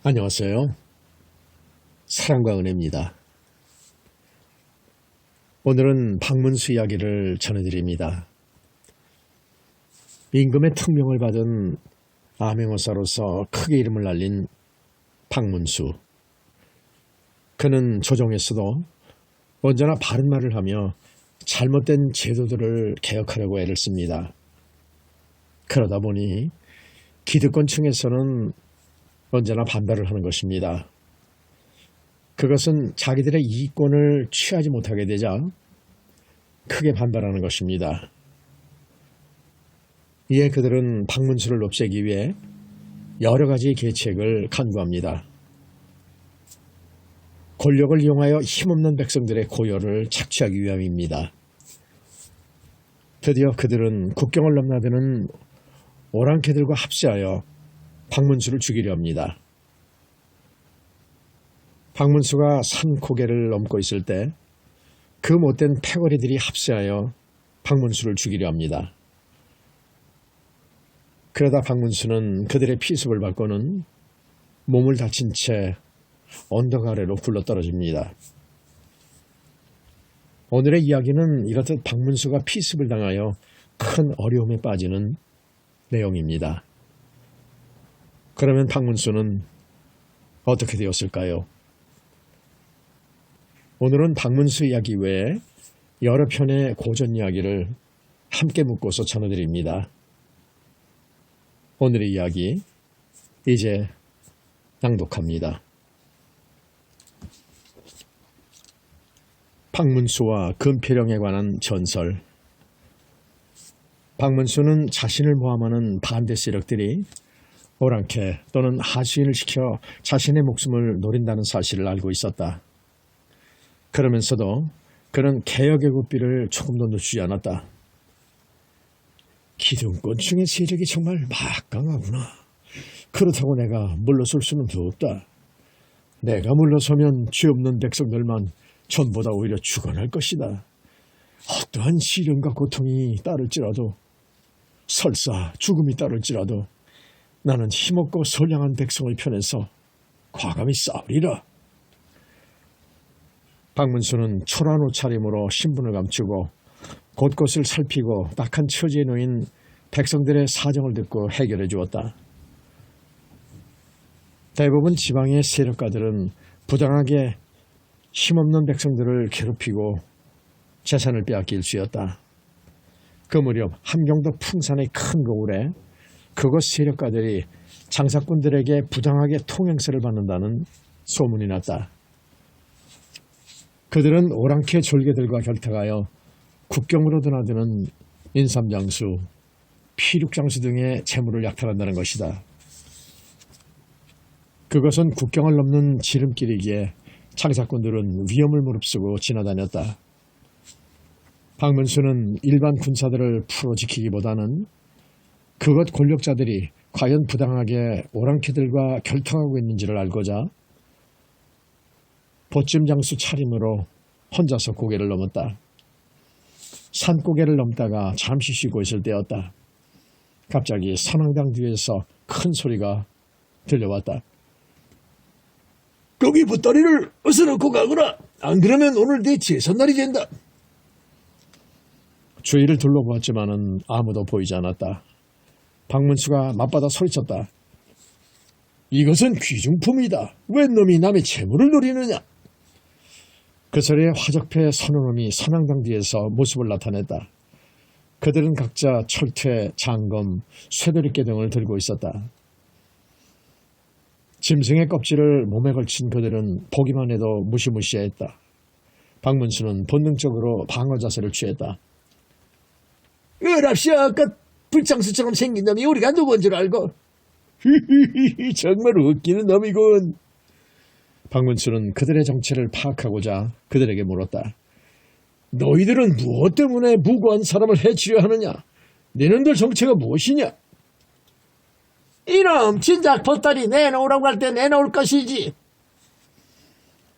안녕하세요. 사랑과 은혜입니다. 오늘은 박문수 이야기를 전해드립니다. 임금의 특명을 받은 암행어사로서 크게 이름을 날린 박문수. 그는 조정에서도 언제나 바른 말을 하며 잘못된 제도들을 개혁하려고 애를 씁니다. 그러다 보니 기득권층에서는 언제나 반발을 하는 것입니다. 그것은 자기들의 이권을 취하지 못하게 되자 크게 반발하는 것입니다. 이에 그들은 박문수를 없애기 위해 여러 가지 계책을 간구합니다. 권력을 이용하여 힘없는 백성들의 고열을 착취하기 위함입니다. 드디어 그들은 국경을 넘나드는 오랑캐들과 합세하여 박문수를 죽이려 합니다. 박문수가 산고개를 넘고 있을 때 그 못된 패거리들이 합세하여 박문수를 죽이려 합니다. 그러다 박문수는 그들의 피습을 받고는 몸을 다친 채 언덕 아래로 굴러떨어집니다. 오늘의 이야기는 이렇듯 박문수가 피습을 당하여 큰 어려움에 빠지는 내용입니다. 그러면 박문수는 어떻게 되었을까요? 오늘은 박문수 이야기 외에 여러 편의 고전 이야기를 함께 묶어서 전해드립니다. 오늘의 이야기 이제 낭독합니다. 박문수와 금폐령에 관한 전설. 박문수는 자신을 모함하는 반대 세력들이 오랑캐 또는 하수인을 시켜 자신의 목숨을 노린다는 사실을 알고 있었다. 그러면서도 그는 개혁의 고삐를 조금도 늦추지 않았다. 기득권층의 세력이 정말 막강하구나. 그렇다고 내가 물러설 수는 없다. 내가 물러서면 죄 없는 백성들만 전보다 오히려 죽어날 것이다. 어떠한 시련과 고통이 따를지라도 설사 죽음이 따를지라도 나는 힘없고 선량한 백성을 편에서 과감히 싸우리라. 박문수는 초라한 옷차림으로 신분을 감추고 곳곳을 살피고 딱한 처지에 놓인 백성들의 사정을 듣고 해결해 주었다. 대부분 지방의 세력가들은 부당하게 힘없는 백성들을 괴롭히고 재산을 빼앗길 수였다. 그 무렵 함경도 풍산의 큰 거울에 그곳 세력가들이 장사꾼들에게 부당하게 통행세를 받는다는 소문이 났다. 그들은 오랑캐 졸개들과 결탁하여 국경으로 드나드는 인삼장수, 피륙장수 등의 재물을 약탈한다는 것이다. 그것은 국경을 넘는 지름길이기에 장사꾼들은 위험을 무릅쓰고 지나다녔다. 박문수는 일반 군사들을 풀어지키기보다는 그것 권력자들이 과연 부당하게 오랑캐들과 결탁하고 있는지를 알고자 보찜장수 차림으로 혼자서 고개를 넘었다. 산고개를 넘다가 잠시 쉬고 있을 때였다. 갑자기 선왕당 뒤에서 큰 소리가 들려왔다. 거기 보따리를 어서 놓고 가거라. 안 그러면 오늘 내 제삿날이 된다. 주위를 둘러보았지만은 아무도 보이지 않았다. 박문수가 맞받아 소리쳤다. 이것은 귀중품이다. 웬 놈이 남의 재물을 노리느냐. 그 소리에 화적패 서너 놈이 선왕당 뒤에서 모습을 나타냈다. 그들은 각자 철퇴, 장검, 쇠도리깨 등을 들고 있었다. 짐승의 껍질을 몸에 걸친 그들은 보기만 해도 무시무시했다. 박문수는 본능적으로 방어 자세를 취했다. 어랍시야, 아까 불장수처럼 생긴 놈이 우리가 누군 줄 알고. 정말 웃기는 놈이군. 박문수는 그들의 정체를 파악하고자 그들에게 물었다. 너희들은 무엇 때문에 무고한 사람을 해치려 하느냐? 너희들 정체가 무엇이냐? 이놈 진작 보따리 내놓으라고 할 때 내놓을 것이지.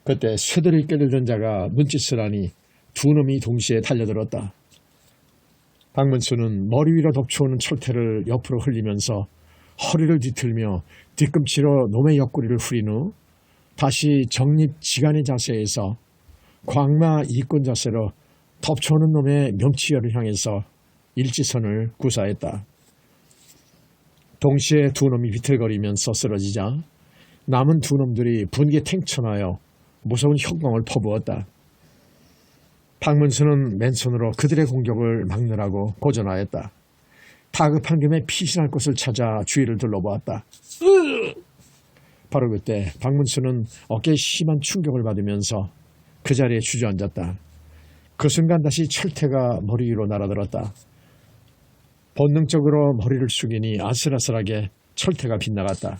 그때 쇠도리깨를 든 자가 눈짓을 하니 두 놈이 동시에 달려들었다. 박문수는 머리 위로 덮쳐오는 철퇴를 옆으로 흘리면서 허리를 뒤틀며 뒤꿈치로 놈의 옆구리를 후린 후 다시 정립지간의 자세에서 광마 이권 자세로 덮쳐오는 놈의 명치열을 향해서 일지선을 구사했다. 동시에 두 놈이 비틀거리면서 쓰러지자 남은 두 놈들이 분개 탱천하여 무서운 혁광을 퍼부었다. 박문수는 맨손으로 그들의 공격을 막느라고 고전하였다. 다급한 김에 피신할 곳을 찾아 주위를 둘러보았다. 바로 그때 박문수는 어깨에 심한 충격을 받으면서 그 자리에 주저앉았다. 그 순간 다시 철퇴가 머리 위로 날아들었다. 본능적으로 머리를 숙이니 아슬아슬하게 철퇴가 빗나갔다.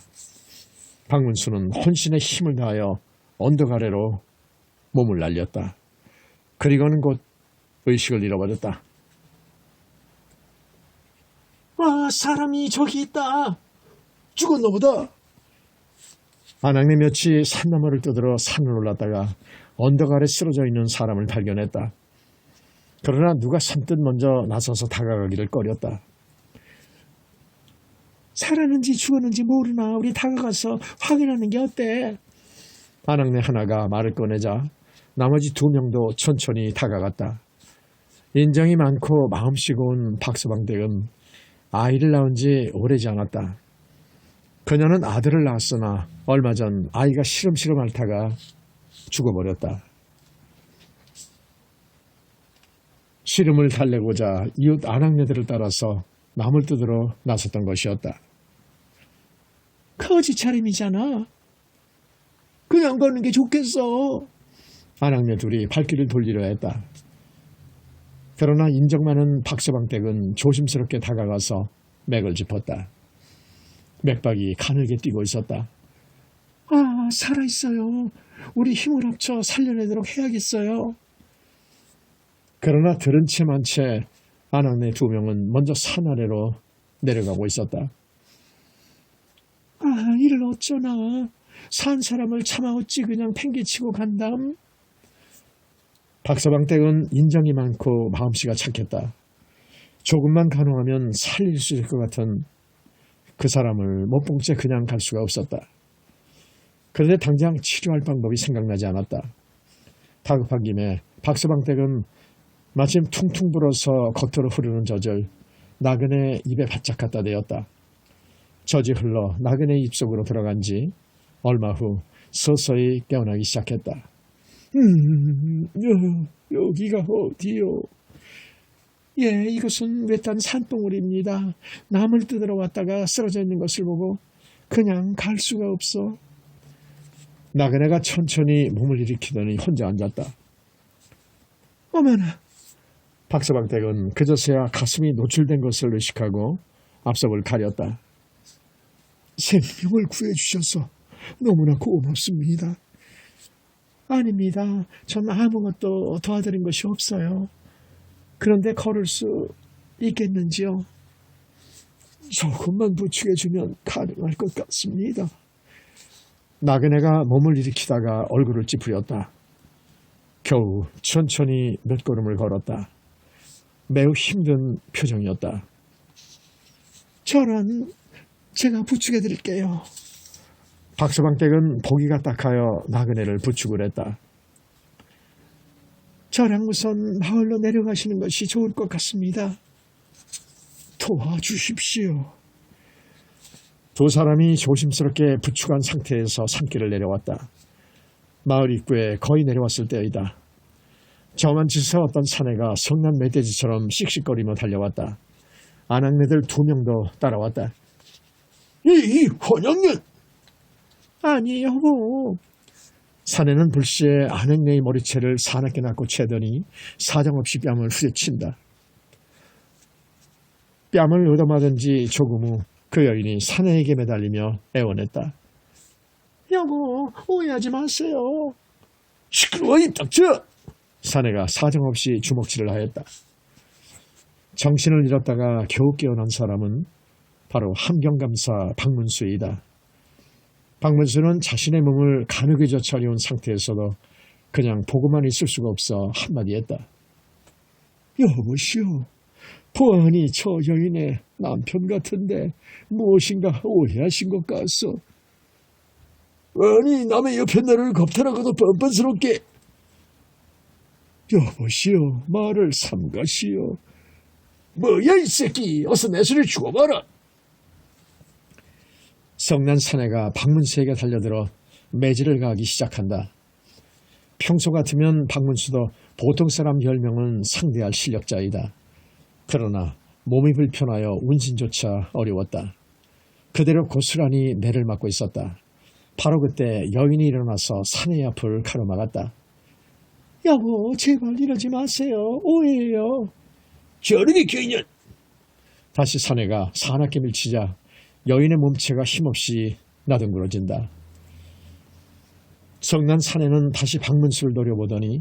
박문수는 혼신의 힘을 다하여 언덕 아래로 몸을 날렸다. 그리고는 곧 의식을 잃어버렸다. 와, 사람이 저기 있다. 죽었나 보다. 안악내 몇이 산나무를 뜯으러 산을 올랐다가 언덕 아래 쓰러져 있는 사람을 발견했다. 그러나 누가 선뜻 먼저 나서서 다가가기를 꺼렸다. 살았는지 죽었는지 모르나 우리 다가가서 확인하는 게 어때? 안악내 하나가 말을 꺼내자 나머지 두 명도 천천히 다가갔다. 인정이 많고 마음씨 고운 박서방댁은 아이를 낳은 지 오래지 않았다. 그녀는 아들을 낳았으나 얼마 전 아이가 시름시름 앓다가 죽어버렸다. 시름을 달래고자 이웃 안악내들을 따라서 나물 뜯으러 나섰던 것이었다. 거지 차림이잖아. 그냥 가는 게 좋겠어. 안악내 둘이 발길을 돌리려 했다. 그러나 인정 많은 박서방댁은 조심스럽게 다가가서 맥을 짚었다. 맥박이 가늘게 뛰고 있었다. 아, 살아있어요. 우리 힘을 합쳐 살려내도록 해야겠어요. 그러나 들은 채 만 채 안악내 두 명은 먼저 산 아래로 내려가고 있었다. 아, 이를 어쩌나. 산 사람을 차마 어찌 그냥 팽개치고 간담. 박서방댁은 인정이 많고 마음씨가 착했다. 조금만 간호하면 살릴 수 있을 것 같은 그 사람을 못 본 채 그냥 갈 수가 없었다. 그런데 당장 치료할 방법이 생각나지 않았다. 다급한 김에 박서방댁은 마침 퉁퉁 불어서 겉으로 흐르는 젖을 나그네 입에 바짝 갖다 대었다. 젖이 흘러 나그네 입속으로 들어간 지 얼마 후 서서히 깨어나기 시작했다. 여기가 어디요? 예, 이것은 외딴 산봉우리입니다. 나물 뜯으러 왔다가 쓰러져 있는 것을 보고 그냥 갈 수가 없어. 나그네가 천천히 몸을 일으키더니 혼자 앉았다. 어머나. 박서방댁은 그저서야 가슴이 노출된 것을 의식하고 앞섭을 가렸다. 생명을 구해주셔서 너무나 고맙습니다. 아닙니다. 전 아무것도 도와드린 것이 없어요. 그런데 걸을 수 있겠는지요? 조금만 부축해주면 가능할 것 같습니다. 나그네가 몸을 일으키다가 얼굴을 찌푸렸다. 겨우 천천히 몇 걸음을 걸었다. 매우 힘든 표정이었다. 저는 제가 부축해드릴게요. 박서방댁은 보기가 딱하여 나그네를 부축을 했다. 저랑 우선 마을로 내려가시는 것이 좋을 것 같습니다. 도와주십시오. 두 사람이 조심스럽게 부축한 상태에서 산길을 내려왔다. 마을 입구에 거의 내려왔을 때이다. 저만 지서 어떤 사내가 성난 멧돼지처럼 씩씩거리며 달려왔다. 안악내들 두 명도 따라왔다. 이 혼양년! 아니 여보. 사내는 불시에 안악내의 머리채를 사납게 낚고 채더니 사정없이 뺨을 후려친다. 뺨을 얻어맞은 지 조금 후 그 여인이 사내에게 매달리며 애원했다. 여보, 오해하지 마세요. 시끄러워 입 닥쳐! 사내가 사정없이 주먹질을 하였다. 정신을 잃었다가 겨우 깨어난 사람은 바로 함경감사 박문수이다. 박문수는 자신의 몸을 가늘게 젖혀온 상태에서도 그냥 보고만 있을 수가 없어 한마디 했다. 여보시오, 보아하니 저 여인의 남편 같은데 무엇인가 오해하신 것 같소. 아니 남의 옆에 나를 겁탈하고도 뻔뻔스럽게. 여보시오 말을 삼가시오. 뭐야 이 새끼 어서 내 소리를 죽어봐라. 성난 사내가 박문수에게 달려들어 매질을 가하기 시작한다. 평소 같으면 박문수도 보통 사람 10명은 상대할 실력자이다. 그러나 몸이 불편하여 운신조차 어려웠다. 그대로 고스란히 매를 맞고 있었다. 바로 그때 여인이 일어나서 사내의 앞을 가로막았다. 여보 제발 이러지 마세요. 오해예요. 저리게 교인년. 다시 사내가 사납게 밀치자 여인의 몸체가 힘없이 나둥그러진다. 성난 사내는 다시 박문수를 노려보더니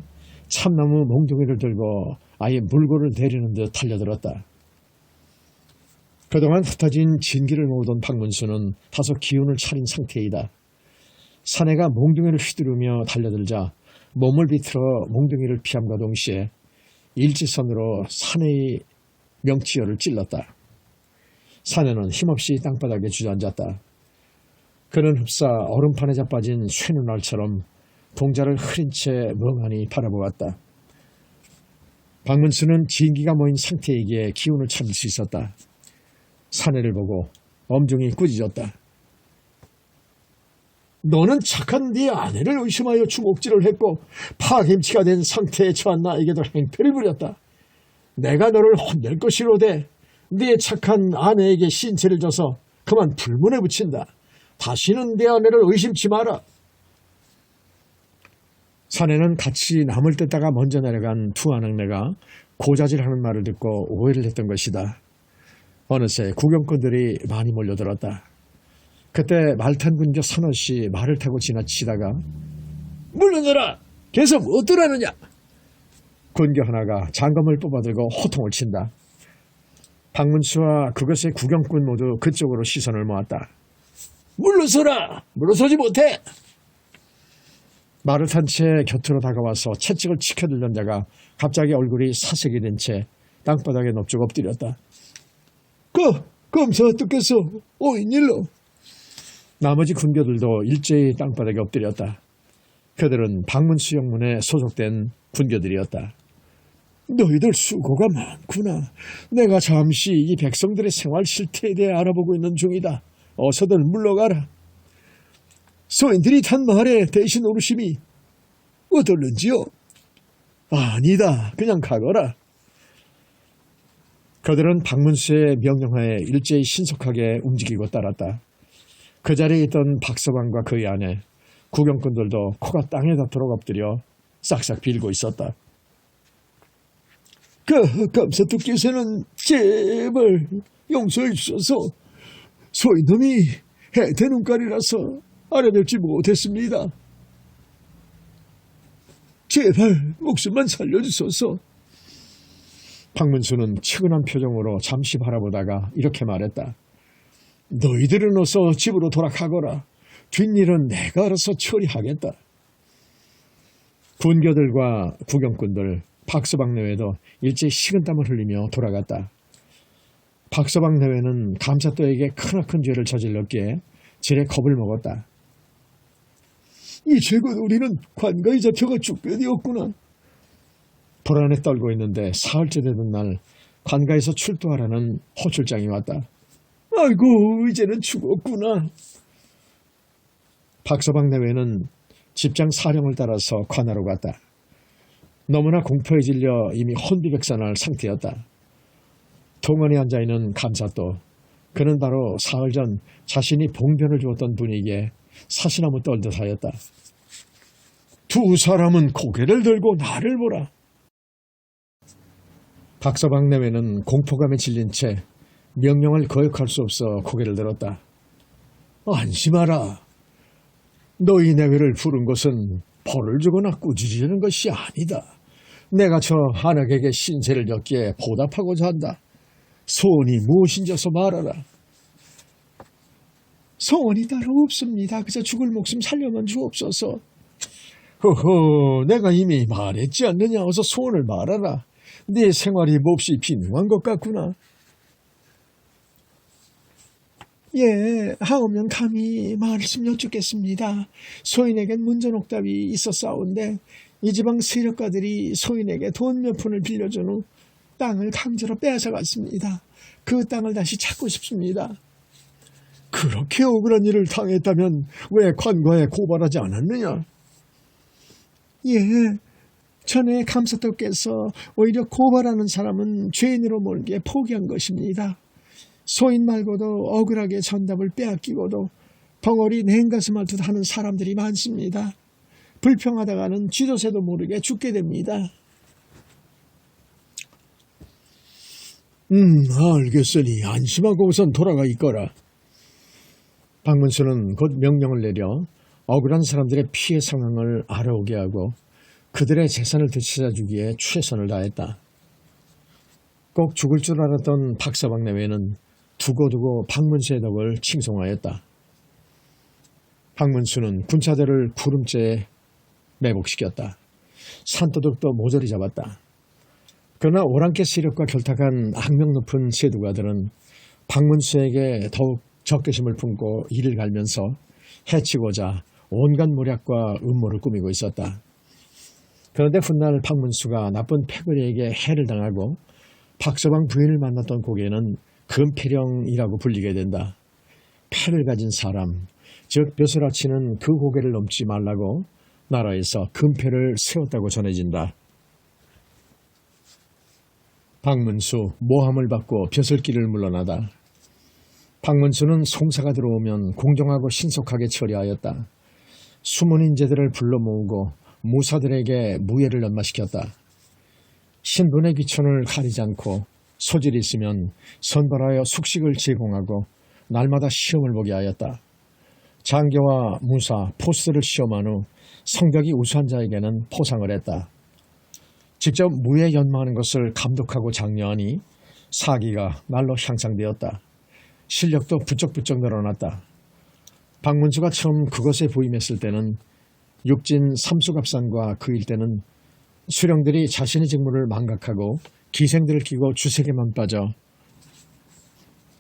참나무 몽둥이를 들고 아예 물고를 내리는 듯 달려들었다. 그동안 흩어진 진기를 모으던 박문수는 다소 기운을 차린 상태이다. 사내가 몽둥이를 휘두르며 달려들자 몸을 비틀어 몽둥이를 피함과 동시에 일직선으로 사내의 명치열을 찔렀다. 사내는 힘없이 땅바닥에 주저앉았다. 그는 흡사 얼음판에 자빠진 쇠눈알처럼 동자를 흐린 채 멍하니 바라보았다. 박문수는 진기가 모인 상태이기에 기운을 참을 수 있었다. 사내를 보고 엄중히 꾸짖었다. 너는 착한 네 아내를 의심하여 주먹질을 했고 파김치가 된 상태에 처한 나에게도 행패를 부렸다. 내가 너를 혼낼 것이로되 네 착한 아내에게 신체를 줘서 그만 불문에 붙인다. 다시는 내 아내를 의심치 마라. 사내는 같이 남을 뜯다가 먼저 내려간 두 아낙네가 고자질하는 말을 듣고 오해를 했던 것이다. 어느새 구경꾼들이 많이 몰려들었다. 그때 말탄 군교 서너씨 말을 타고 지나치다가 물러나라! 계속 어떠라느냐! 군교 하나가 장검을 뽑아들고 호통을 친다. 박문수와 그것의 구경꾼 모두 그쪽으로 시선을 모았다. 물러서라! 물러서지 못해! 말을 탄 채 곁으로 다가와서 채찍을 치켜들던 자가 갑자기 얼굴이 사색이 된 채 땅바닥에 넙죽 엎드렸다. 검사 어떻겠어? 오인일로. 나머지 군교들도 일제히 땅바닥에 엎드렸다. 그들은 박문수 영문에 소속된 군교들이었다. 너희들 수고가 많구나. 내가 잠시 이 백성들의 생활 실태에 대해 알아보고 있는 중이다. 어서들 물러가라. 소인들이 탄 말에 대신 오르심이 어떨는지요? 아니다. 그냥 가거라. 그들은 박문수의 명령하에 일제히 신속하게 움직이고 따랐다. 그 자리에 있던 박서방과 그의 아내, 구경꾼들도 코가 땅에 닿도록 엎드려 싹싹 빌고 있었다. 감사뚜께서는 제발 용서해 주셔서 소인놈이 해태 눈깔이라서 알아뵙지 못했습니다. 제발 목숨만 살려주소서. 박문수는 측은한 표정으로 잠시 바라보다가 이렇게 말했다. 너희들은 어서 집으로 돌아가거라. 뒷일은 내가 알아서 처리하겠다. 군교들과 구경꾼들, 박서방 내외도 일제히 식은땀을 흘리며 돌아갔다. 박서방 내외는 감사또에게 크나큰 죄를 저질렀기에 지레 겁을 먹었다. 이제껏 우리는 관가에 잡혀가 죽게 되었구나. 불안에 떨고 있는데 사흘째 되던 날 관가에서 출두하라는 호출장이 왔다. 아이고 이제는 죽었구나. 박서방 내외는 집장 사령을 따라서 관하로 갔다. 너무나 공포에 질려 이미 혼비백산할 상태였다. 동원에 앉아있는 감사또, 그는 바로 사흘 전 자신이 봉변을 주었던 분에게 사시나무 떨듯 하였다. 두 사람은 고개를 들고 나를 보라. 박서방 내외는 공포감에 질린 채 명령을 거역할 수 없어 고개를 들었다. 안심하라. 너희 내외를 부른 것은 벌을 주거나 꾸짖으려는 것이 아니다. 내가 저 한악에게 신세를 졌기에 보답하고자 한다. 소원이 무엇인지어서 말하라. 소원이 따로 없습니다. 그저 죽을 목숨 살려만 주옵소서. 허허, 내가 이미 말했지 않느냐. 어서 소원을 말하라. 네 생활이 몹시 비능한 것 같구나. 예, 하오면 감히 말씀 여쭙겠습니다. 소인에겐 문전옥답이 있었사온데 이 지방 세력가들이 소인에게 돈 몇 푼을 빌려준 후 땅을 강제로 빼앗아갔습니다. 그 땅을 다시 찾고 싶습니다. 그렇게 억울한 일을 당했다면 왜 관과에 고발하지 않았느냐? 예, 전에 감사떡께서 오히려 고발하는 사람은 죄인으로 몰게 포기한 것입니다. 소인 말고도 억울하게 전답을 빼앗기고도 벙어리 냉가슴 앓듯 하는 사람들이 많습니다. 불평하다가는 쥐도 새도 모르게 죽게 됩니다. 알겠으니 안심하고 우선 돌아가 있거라. 박문수는 곧 명령을 내려 억울한 사람들의 피해 상황을 알아오게 하고 그들의 재산을 되찾아주기에 최선을 다했다. 꼭 죽을 줄 알았던 박서방 내외는 두고두고 박문수의 덕을 칭송하였다. 박문수는 군사들을 구름째에 매복시켰다. 산도둑도 모조리 잡았다. 그러나 오랑캐 세력과 결탁한 악명 높은 세두가들은 박문수에게 더욱 적개심을 품고 이를 갈면서 해치고자 온갖 모략과 음모를 꾸미고 있었다. 그런데 훗날 박문수가 나쁜 패거리에게 해를 당하고 박서방 부인을 만났던 고개는 금패령이라고 불리게 된다. 패를 가진 사람, 즉 벼슬 아치는 그 고개를 넘지 말라고 나라에서 금패를 세웠다고 전해진다. 박문수 모함을 받고 벼슬길을 물러나다. 박문수는 송사가 들어오면 공정하고 신속하게 처리하였다. 숨은 인재들을 불러 모으고 무사들에게 무예를 연마시켰다. 신분의 귀천을 가리지 않고 소질이 있으면 선발하여 숙식을 제공하고 날마다 시험을 보게 하였다. 장교와 무사, 포스를 시험한 후 성적이 우수한 자에게는 포상을 했다. 직접 무예 연마하는 것을 감독하고 장려하니 사기가 날로 향상되었다. 실력도 부쩍부쩍 늘어났다. 박문수가 처음 그것에 부임했을 때는 육진 삼수갑산과 그 일대는 수령들이 자신의 직무를 망각하고 기생들을 끼고 주색에만 빠져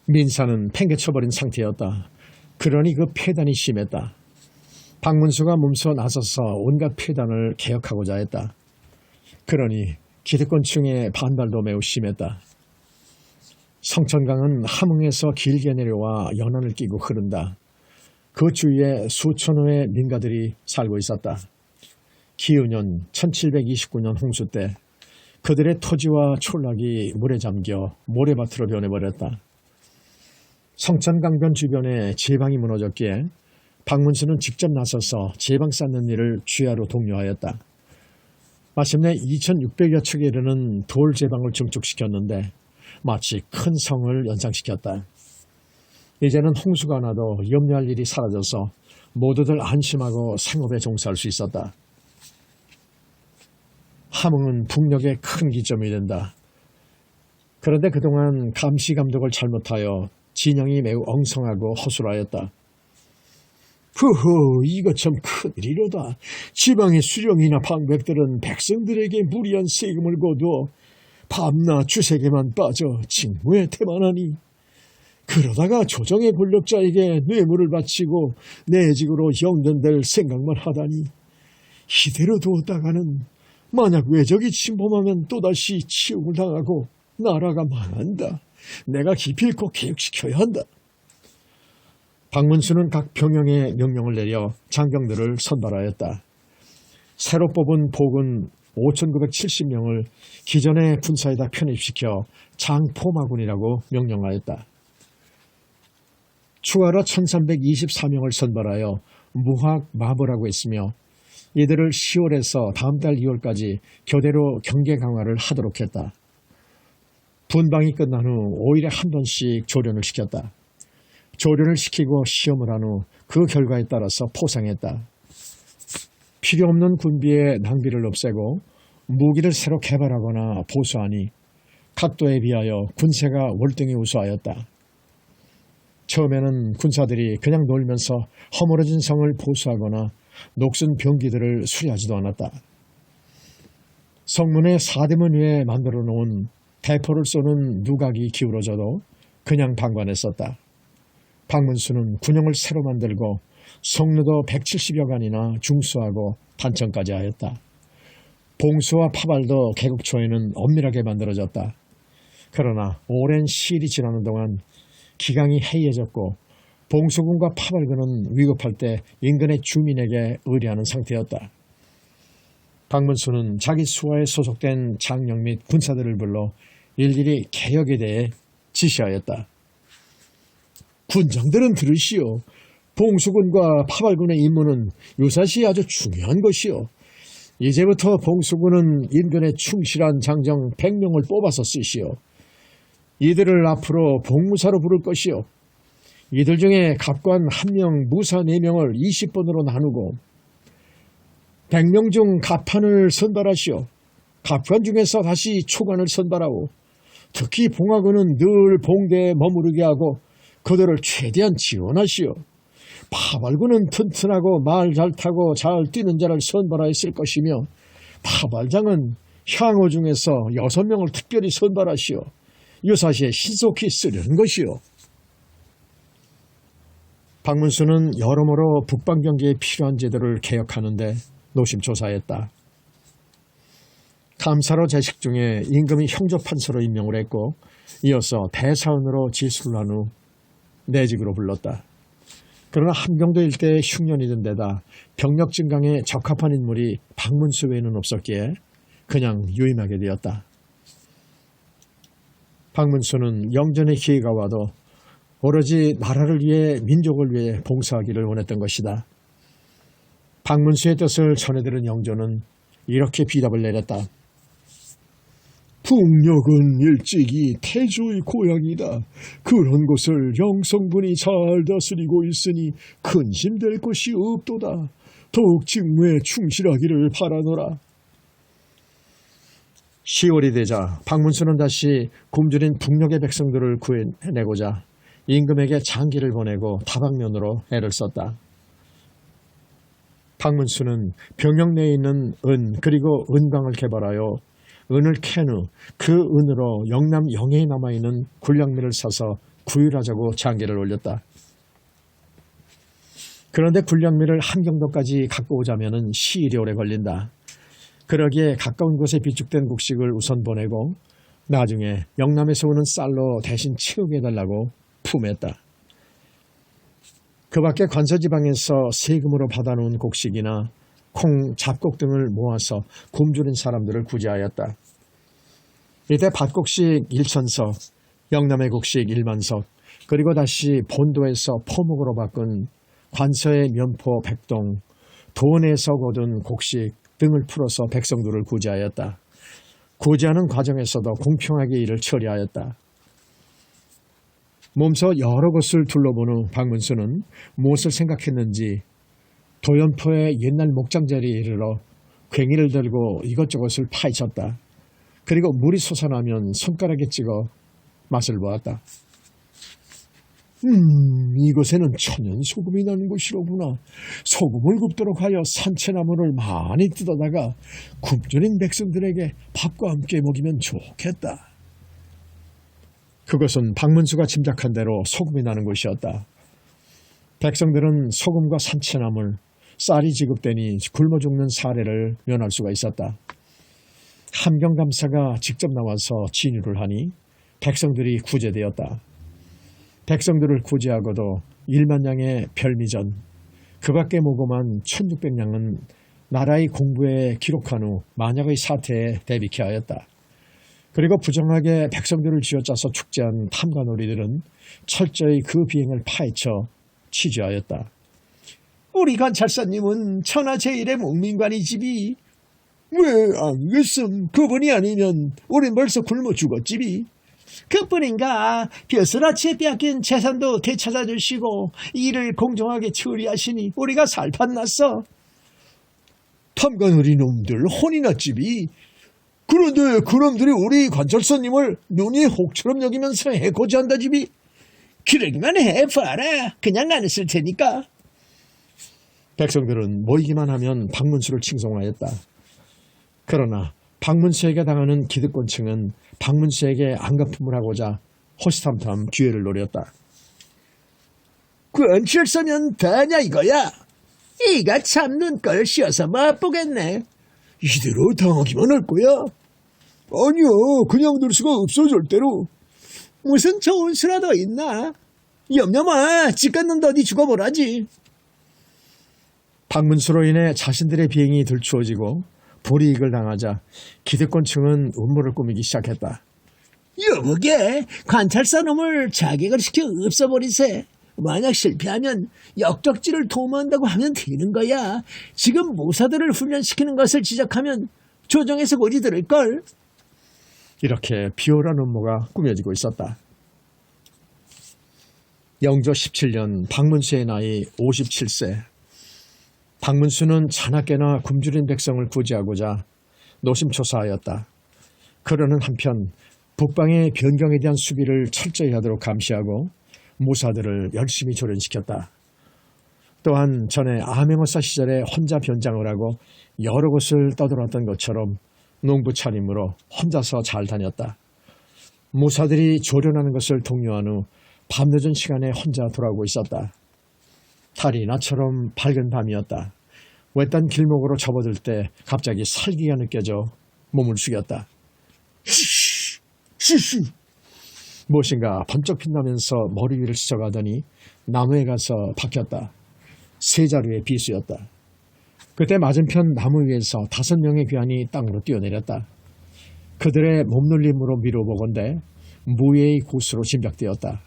민사는 팽개쳐버린 상태였다. 그러니 그 폐단이 심했다. 박문수가 몸소 나서서 온갖 폐단을 개혁하고자 했다. 그러니 기득권층의 반발도 매우 심했다. 성천강은 함흥에서 길게 내려와 연안을 끼고 흐른다. 그 주위에 수천호의 민가들이 살고 있었다. 기은년 1729년 홍수 때 그들의 토지와 촌락이 물에 잠겨 모래밭으로 변해버렸다. 성천강변 주변에 제방이 무너졌기에 박문수는 직접 나서서 제방 쌓는 일을 주야로 독려하였다. 마침내 2600여 척에 이르는 돌 제방을 증축시켰는데 마치 큰 성을 연상시켰다. 이제는 홍수가 나도 염려할 일이 사라져서 모두들 안심하고 생업에 종사할 수 있었다. 함흥은 북녘의 큰 기점이 된다. 그런데 그동안 감시감독을 잘못하여 진영이 매우 엉성하고 허술하였다. 후후, 이거 참 큰일이로다. 지방의 수령이나 방백들은 백성들에게 무리한 세금을 거두어 밤낮 주색에만 빠져 직무에 태만하니 그러다가 조정의 권력자에게 뇌물을 바치고 내직으로 영전될 생각만 하다니 이대로 두었다가는 만약 외적이 침범하면 또다시 치욕을 당하고 나라가 망한다. 내가 기필코 개혁시켜야 한다. 박문수는 각 병영에 명령을 내려 장병들을 선발하였다. 새로 뽑은 복은 5,970명을 기존의 군사에다 편입시켜 장포마군이라고 명령하였다. 추가로 1,324명을 선발하여 무학마부라고 했으며 이들을 10월에서 다음 달 2월까지 교대로 경계 강화를 하도록 했다. 분방이 끝난 후 5일에 한 번씩 조련을 시켰다. 조련을 시키고 시험을 한 후 그 결과에 따라서 포상했다. 필요 없는 군비의 낭비를 없애고 무기를 새로 개발하거나 보수하니 각도에 비하여 군세가 월등히 우수하였다. 처음에는 군사들이 그냥 놀면서 허물어진 성을 보수하거나 녹슨 병기들을 수리하지도 않았다. 성문의 사대문 위에 만들어 놓은 대포를 쏘는 누각이 기울어져도 그냥 방관했었다. 박문수는 군용을 새로 만들고 성루도 170여 간이나 중수하고 단청까지 하였다. 봉수와 파발도 개국 초에는 엄밀하게 만들어졌다. 그러나 오랜 시일이 지나는 동안 기강이 해이해졌고 봉수군과 파발군은 위급할 때 인근의 주민에게 의뢰하는 상태였다. 박문수는 자기 수하에 소속된 장령 및 군사들을 불러 일일이 개혁에 대해 지시하였다. 군장들은 들으시오. 봉수군과 파발군의 임무는 유사시 아주 중요한 것이오. 이제부터 봉수군은 인근에 충실한 장정 100명을 뽑아서 쓰시오. 이들을 앞으로 봉무사로 부를 것이오. 이들 중에 갑관 1명, 무사 4명을 20번으로 나누고 100명 중 갑판을 선발하시오. 갑관 중에서 다시 초관을 선발하고 특히 봉하군은 늘 봉대에 머무르게 하고 그들을 최대한 지원하시오. 파발군은 튼튼하고 말 잘 타고 잘 뛰는 자를 선발하였을 것이며 파발장은 향호 중에서 6명을 특별히 선발하시오. 유사시에 신속히 쓰려는 것이오. 박문수는 여러모로 북방경계에 필요한 제도를 개혁하는데 노심초사했다. 감사로 재직 중에 임금이 형조판서로 임명을 했고 이어서 대사원으로 지수를 한 후 내직으로 불렀다. 그러나 함경도 일대에 흉년이 든 데다 병력 증강에 적합한 인물이 박문수 외에는 없었기에 그냥 유임하게 되었다. 박문수는 영전의 기회가 와도 오로지 나라를 위해 민족을 위해 봉사하기를 원했던 것이다. 박문수의 뜻을 전해들은 영조는 이렇게 비답을 내렸다. 북녘은 일찍이 태조의 고향이다. 그런 곳을 영성분이 잘 다스리고 있으니 근심될 것이 없도다. 더욱 직무에 충실하기를 바라노라. 10월이 되자 박문수는 다시 굶주린 북녘의 백성들을 구해내고자 임금에게 장기를 보내고 다방면으로 애를 썼다. 박문수는 병영 내에 있는 은 그리고 은광을 개발하여 은을 캔 후 그 은으로 영남 영해에 남아있는 군량미를 사서 구휼하자고 장계를 올렸다. 그런데 군량미를 함경도까지 갖고 오자면 시일이 오래 걸린다. 그러기에 가까운 곳에 비축된 곡식을 우선 보내고 나중에 영남에서 오는 쌀로 대신 채우게해달라고 품했다. 그 밖에 관서지방에서 세금으로 받아놓은 곡식이나 콩, 잡곡 등을 모아서 굶주린 사람들을 구제하였다. 이때 밭곡식 1,000석, 영남의 곡식 1만석, 그리고 다시 본도에서 포목으로 바꾼 관서의 면포 100동, 도원에서 거둔 곡식 등을 풀어서 백성들을 구제하였다. 구제하는 과정에서도 공평하게 이를 처리하였다. 몸소 여러 곳을 둘러본 후 박문수는 무엇을 생각했는지 도연포의 옛날 목장 자리에 이르러 괭이를 들고 이것저것을 파헤쳤다. 그리고 물이 솟아나면 손가락에 찍어 맛을 보았다. 이곳에는 천연 소금이 나는 곳이로구나. 소금을 굽도록 하여 산채나무를 많이 뜯어다가 굶주린 백성들에게 밥과 함께 먹이면 좋겠다. 그것은 박문수가 짐작한 대로 소금이 나는 곳이었다. 백성들은 소금과 산채나물, 쌀이 지급되니 굶어 죽는 사례를 면할 수가 있었다. 함경감사가 직접 나와서 진유를 하니 백성들이 구제되었다. 백성들을 구제하고도 1만 양의 별미전, 그 밖에 모금한 1600량은 나라의 공부에 기록한 후 만약의 사태에 대비케 하였다. 그리고 부정하게 백성들을 쥐어짜서 축제한 탐관오리들은 철저히 그 비행을 파헤쳐 취재하였다. 우리 관찰사님은 천하제일의 묵민관이 집이 왜 아니겠음. 그분이 아니면 우린 벌써 굶어 죽었지비. 그뿐인가 벼슬아치에 빼앗긴 재산도 되찾아 주시고 일을 공정하게 처리하시니 우리가 살판났어. 탐관오리 놈들 혼이 났지비. 그런데 그놈들이 우리 관찰사님을 눈이 혹처럼 여기면서 해코지 한다지비. 그러기만 해봐라. 그냥 안 했을 테니까. 백성들은 모이기만 하면 박문수를 칭송하였다. 그러나 박문수에게 당하는 기득권층은 박문수에게 안가품을 하고자 호시탐탐 기회를 노렸다. 권치를 쓰면 다냐 이거야. 이가 참 눈걸 씌어서 맛보겠네. 이대로 당하기만 할 거야. 아니야, 그냥 둘 수가 없어 절대로. 무슨 좋은 수라도 있나? 염려마, 집간 놈도 어디 죽어보라지. 박문수로 인해 자신들의 비행이 들추어지고 불이익을 당하자 기득권층은 음모를 꾸미기 시작했다. 여보게, 관찰사 놈을 자객을 시켜 없애버리세. 만약 실패하면 역적지를 도모한다고 하면 되는 거야. 지금 모사들을 훈련시키는 것을 지적하면 조정에서 고지 들을걸. 이렇게 비열한 음모가 꾸며지고 있었다. 영조 17년 박문수의 나이 57세. 박문수는 자나깨나 굶주린 백성을 구제하고자 노심초사하였다. 그러는 한편 북방의 변경에 대한 수비를 철저히 하도록 감시하고 모사들을 열심히 조련시켰다. 또한 전에 암행어사 시절에 혼자 변장을 하고 여러 곳을 떠돌았던 것처럼 농부 차림으로 혼자서 잘 다녔다. 모사들이 조련하는 것을 독려한 후 밤늦은 시간에 혼자 돌아오고 있었다. 달이 나처럼 밝은 밤이었다. 외딴 길목으로 접어들 때 갑자기 살기가 느껴져 몸을 숙였다. 쉬쉬! 무엇인가 번쩍 빛나면서 머리 위를 스쳐가더니 나무에 가서 박혔다. 세 자루의 비수였다. 그때 맞은편 나무 위에서 5명의 귀환이 땅으로 뛰어내렸다. 그들의 몸놀림으로 미뤄보건대 무예의 고수로 짐작되었다.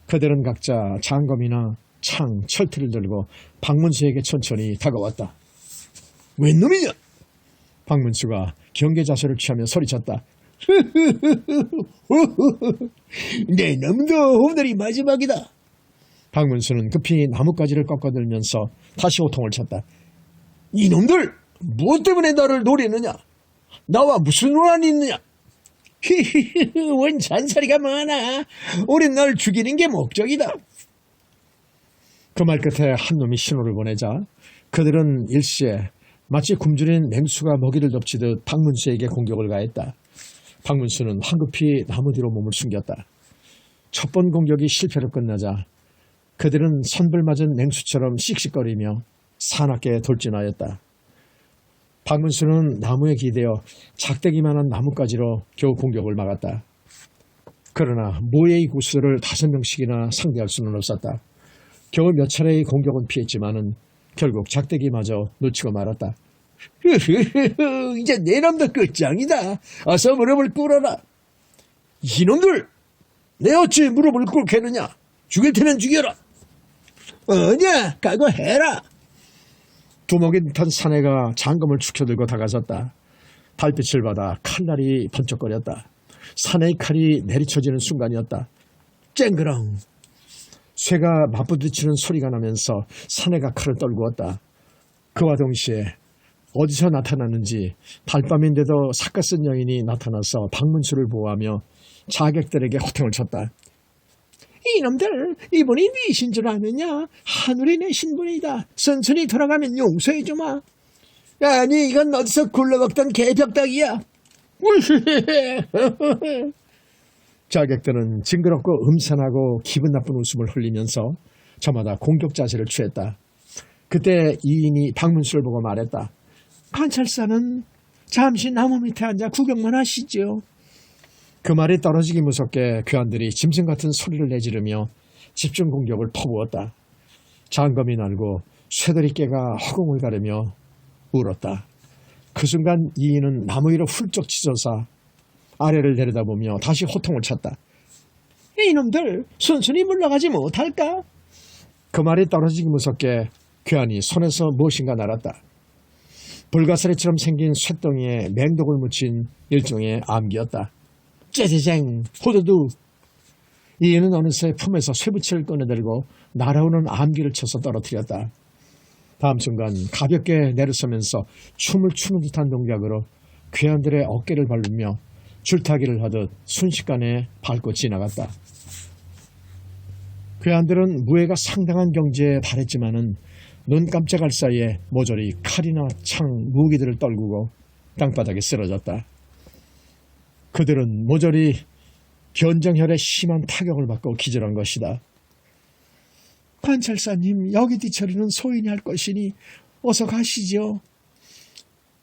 그들은 각자 장검이나 창, 철퇴를 들고 박문수에게 천천히 다가왔다. 웬 놈이냐? 박문수가 경계 자세를 취하며 소리쳤다. 내 놈도 오늘이 마지막이다. 박문수는 급히 나뭇가지를 꺾어들면서 다시 호통을 쳤다. 이놈들! 무엇 때문에 나를 노리느냐? 나와 무슨 원한이 있느냐? 원 잔소리가 많아. 우린 널 죽이는 게 목적이다. 그 말 끝에 한 놈이 신호를 보내자 그들은 일시에 마치 굶주린 맹수가 먹이를 덮치듯 박문수에게 공격을 가했다. 박문수는 황급히 나무 뒤로 몸을 숨겼다. 첫 번 공격이 실패로 끝나자 그들은 선불맞은 맹수처럼 씩씩거리며 사납게 돌진하였다. 박문수는 나무에 기대어 작대기만한 나뭇가지로 겨우 공격을 막았다. 그러나 모예의 고수를 5명씩이나 상대할 수는 없었다. 겨우 몇 차례의 공격은 피했지만은 결국 작대기마저 놓치고 말았다. 이제 내 놈도 끝장이다. 어서 무릎을 꿇어라. 이놈들! 내 어찌 무릎을 꿇겠느냐? 죽일 테면 죽여라. 어냐? 각오해라. 두목이 듯한 사내가 장검을 축혀들고 다가섰다. 달빛을 받아 칼날이 번쩍거렸다. 사내의 칼이 내리쳐지는 순간이었다. 쨍그렁. 쇠가 맞부딪히는 소리가 나면서 사내가 칼을 떨구었다. 그와 동시에 어디서 나타났는지 달밤인데도 삿갓쓴 여인이 나타나서 박문수를 보호하며 자객들에게 호통을 쳤다. 이놈들, 이분이 니신 줄 아느냐? 하늘이 내 신분이다. 선순이 돌아가면 용서해주마. 아니, 이건 어디서 굴러먹던 개벽닭이야. 자객들은 징그럽고 음산하고 기분 나쁜 웃음을 흘리면서 저마다 공격 자세를 취했다. 그때 이인이 박문수를 보고 말했다. 관찰사는 잠시 나무 밑에 앉아 구경만 하시죠. 그 말이 떨어지기 무섭게 괴한들이 짐승 같은 소리를 내지르며 집중 공격을 퍼부었다. 장검이 날고 쇠들이 깨가 허공을 가르며 울었다. 그 순간 이인은 나무 위로 훌쩍 치솟아 아래를 내려다보며 다시 호통을 쳤다. 이놈들 순순히 물러가지 못할까? 그 말이 떨어지기 무섭게 괴한이 손에서 무엇인가 날았다. 불가사리처럼 생긴 쇳덩이에 맹독을 묻힌 일종의 암기였다. 째재쟁 호두두. 이인은 어느새 품에서 쇠붙이를 꺼내들고 날아오는 암기를 쳐서 떨어뜨렸다. 다음 순간 가볍게 내려서면서 춤을 추는 듯한 동작으로 괴한들의 어깨를 밟으며 줄타기를 하듯 순식간에 밟고 지나갔다. 괴한들은 무예가 상당한 경지에 달했지만은 눈 깜짝할 사이에 모조리 칼이나 창, 무기들을 떨구고 땅바닥에 쓰러졌다. 그들은 모조리 견정혈의 심한 타격을 받고 기절한 것이다. 관찰사님, 여기 뒤처리는 소인이 할 것이니 어서 가시죠.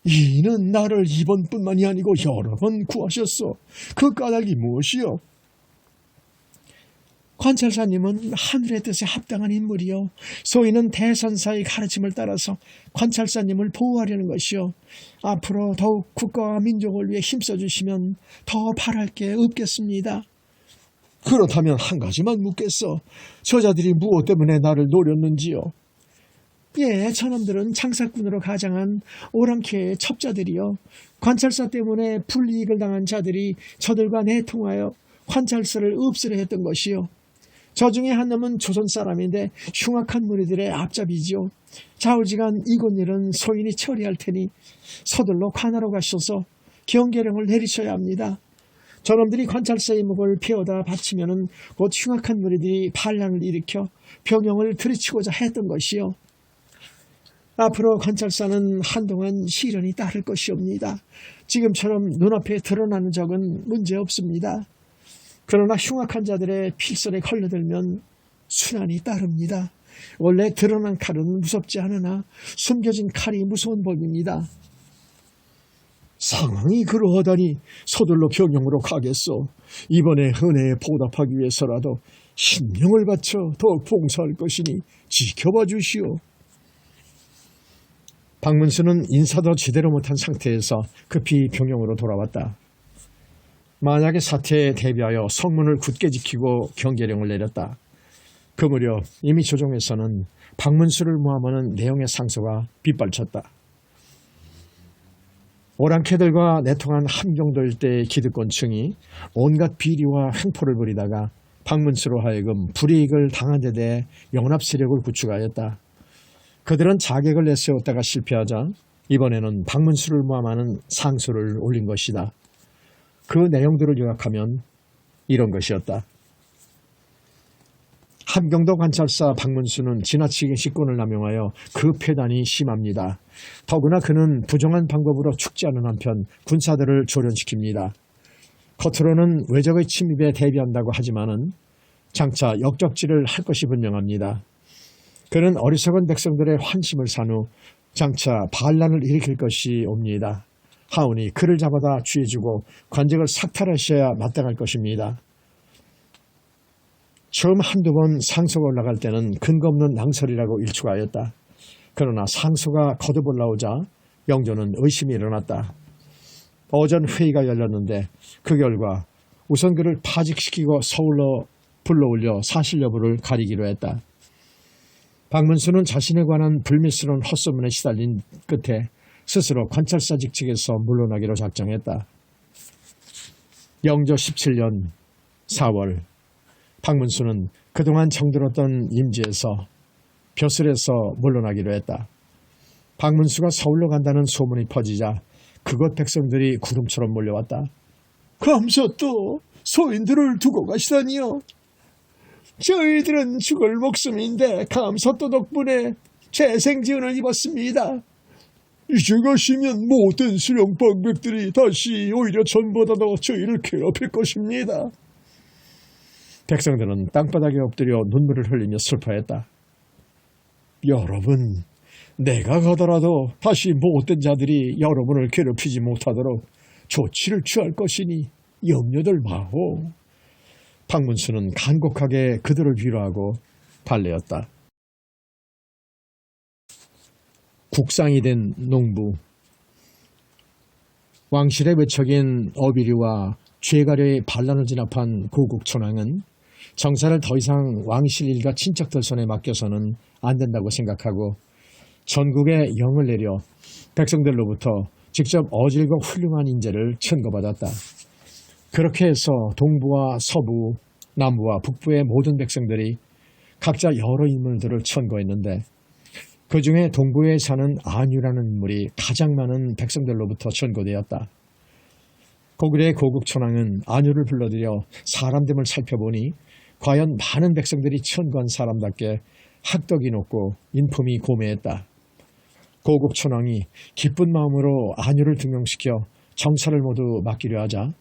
이는 나를 이번뿐만이 아니고 여러 번 구하셨소. 그 까닭이 무엇이요? 관찰사님은 하늘의 뜻에 합당한 인물이요. 소인은 대선사의 가르침을 따라서 관찰사님을 보호하려는 것이요. 앞으로 더욱 국가와 민족을 위해 힘써주시면 더 바랄 게 없겠습니다. 그렇다면 한 가지만 묻겠어. 저자들이 무엇 때문에 나를 노렸는지요? 예, 저놈들은 장사꾼으로 가장한 오랑캐의 첩자들이요. 관찰사 때문에 불이익을 당한 자들이 저들과 내통하여 관찰사를 없애려 했던 것이요. 저 중에 한 놈은 조선 사람인데 흉악한 무리들의 앞잡이지요. 좌우지간 이곳 일은 소인이 처리할 테니 서둘러 관하로 가셔서 경계령을 내리셔야 합니다. 저놈들이 관찰사의 목을 베어다 바치면은 곧 흉악한 무리들이 반란을 일으켜 병영을 들이치고자 했던 것이요. 앞으로 관찰사는 한동안 시련이 따를 것이옵니다. 지금처럼 눈앞에 드러나는 적은 문제없습니다. 그러나 흉악한 자들의 필설에 걸려들면 순환이 따릅니다. 원래 드러난 칼은 무섭지 않으나 숨겨진 칼이 무서운 법입니다. 상황이 그러하다니 서둘러 경영으로 가겠소. 이번에 은혜에 보답하기 위해서라도 신명을 바쳐 더욱 봉사할 것이니 지켜봐 주시오. 박문수는 인사도 제대로 못한 상태에서 급히 병영으로 돌아왔다. 만약의 사태에 대비하여 성문을 굳게 지키고 경계령을 내렸다. 그 무렵 이미 조정에서는 박문수를 모함하는 내용의 상소가 빗발쳤다. 오랑캐들과 내통한 함경도 일대의 기득권층이 온갖 비리와 횡포를 부리다가 박문수로 하여금 불이익을 당한 데 대해 연합 세력을 구축하였다. 그들은 자객을 내세웠다가 실패하자 이번에는 박문수를 모함하는 상소를 올린 것이다. 그 내용들을 요약하면 이런 것이었다. 함경도 관찰사 박문수는 지나치게 직권을 남용하여 그 폐단이 심합니다. 더구나 그는 부정한 방법으로 축제하는 한편 군사들을 조련시킵니다. 겉으로는 외적의 침입에 대비한다고 하지만은 장차 역적질을 할 것이 분명합니다. 그는 어리석은 백성들의 환심을 산 후 장차 반란을 일으킬 것이 옵니다. 하오니 그를 잡아다 쥐어주고 관직을 삭탈하셔야 마땅할 것입니다. 처음 한두 번 상소가 올라갈 때는 근거 없는 낭설이라고 일축하였다. 그러나 상소가 거듭 올라오자 영조는 의심이 일어났다. 오전 회의가 열렸는데 그 결과 우선 그를 파직시키고 서울로 불러올려 사실 여부를 가리기로 했다. 박문수는 자신에 관한 불미스러운 헛소문에 시달린 끝에 스스로 관찰사 직책에서 물러나기로 작정했다. 영조 17년 4월 박문수는 그동안 정들었던 임지에서 벼슬에서 물러나기로 했다. 박문수가 서울로 간다는 소문이 퍼지자 그곳 백성들이 구름처럼 몰려왔다. 감사또 소인들을 두고 가시다니요. 저희들은 죽을 목숨인데 감사또 덕분에 재생지원을 입었습니다. 이제 가시면 모든 수령방백들이 다시 오히려 전보다 더 저희를 괴롭힐 것입니다. 백성들은 땅바닥에 엎드려 눈물을 흘리며 슬퍼했다. 여러분, 내가 가더라도 다시 못된 자들이 여러분을 괴롭히지 못하도록 조치를 취할 것이니 염려들 마오. 박문수는 간곡하게 그들을 위로하고 달래었다. 국상이 된 농부. 왕실의 외척인 어비류와 죄가려의 반란을 진압한 고국천왕은 정사를 더 이상 왕실 일가 친척들 손에 맡겨서는 안 된다고 생각하고 전국에 영을 내려 백성들로부터 직접 어질고 훌륭한 인재를 천거받았다. 그렇게 해서 동부와 서부, 남부와 북부의 모든 백성들이 각자 여러 인물들을 천거했는데 그 중에 동부에 사는 안유라는 인물이 가장 많은 백성들로부터 천거되었다. 고구려의 고국천왕은 안유를 불러들여 사람됨을 살펴보니 과연 많은 백성들이 천거한 사람답게 학덕이 높고 인품이 고매했다. 고국천왕이 기쁜 마음으로 안유를 등용시켜 정사를 모두 맡기려 하자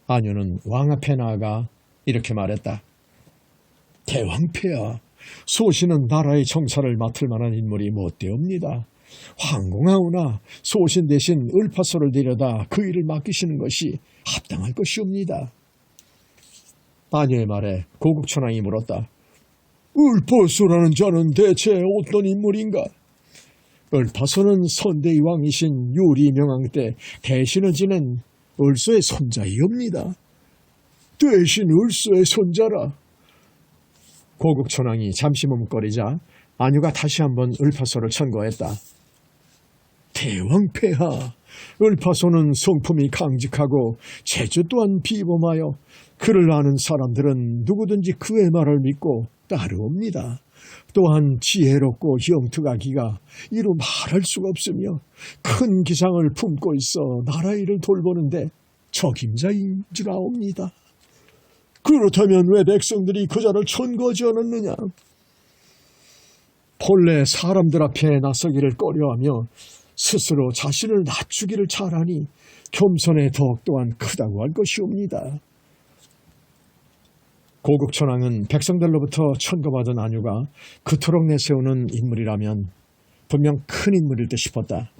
안유는 왕 앞에 나아가 이렇게 말했다. 대왕폐하, 소신은 나라의 정사를 맡을 만한 인물이 못되옵니다. 황공하오나 소신 대신 을파소를 데려다 그 일을 맡기시는 것이 합당할 것이옵니다. 안유의 말에 고국천왕이 물었다. 을파소라는 자는 대체 어떤 인물인가? 을파소는 선대의 왕이신 유리명왕 때 대신을 지낸 을소의 손자이옵니다. 대신 을소의 손자라. 고국천왕이 잠시 머뭇거리자 안유가 다시 한번 을파소를 천거했다. 대왕폐하, 을파소는 성품이 강직하고 재주 또한 비범하여 그를 아는 사람들은 누구든지 그의 말을 믿고 따르옵니다. 또한 지혜롭고 영특하기가 이루 말할 수가 없으며 큰 기상을 품고 있어 나라 일을 돌보는데 적임자인 줄 아옵니다. 그렇다면 왜 백성들이 그 자를 천거하지 않았느냐? 본래 사람들 앞에 나서기를 꺼려하며 스스로 자신을 낮추기를 잘하니 겸손의 덕 또한 크다고 할 것이옵니다. 고국천왕은 백성들로부터 천거받은 안유가 그토록 내세우는 인물이라면 분명 큰 인물일 듯 싶었다.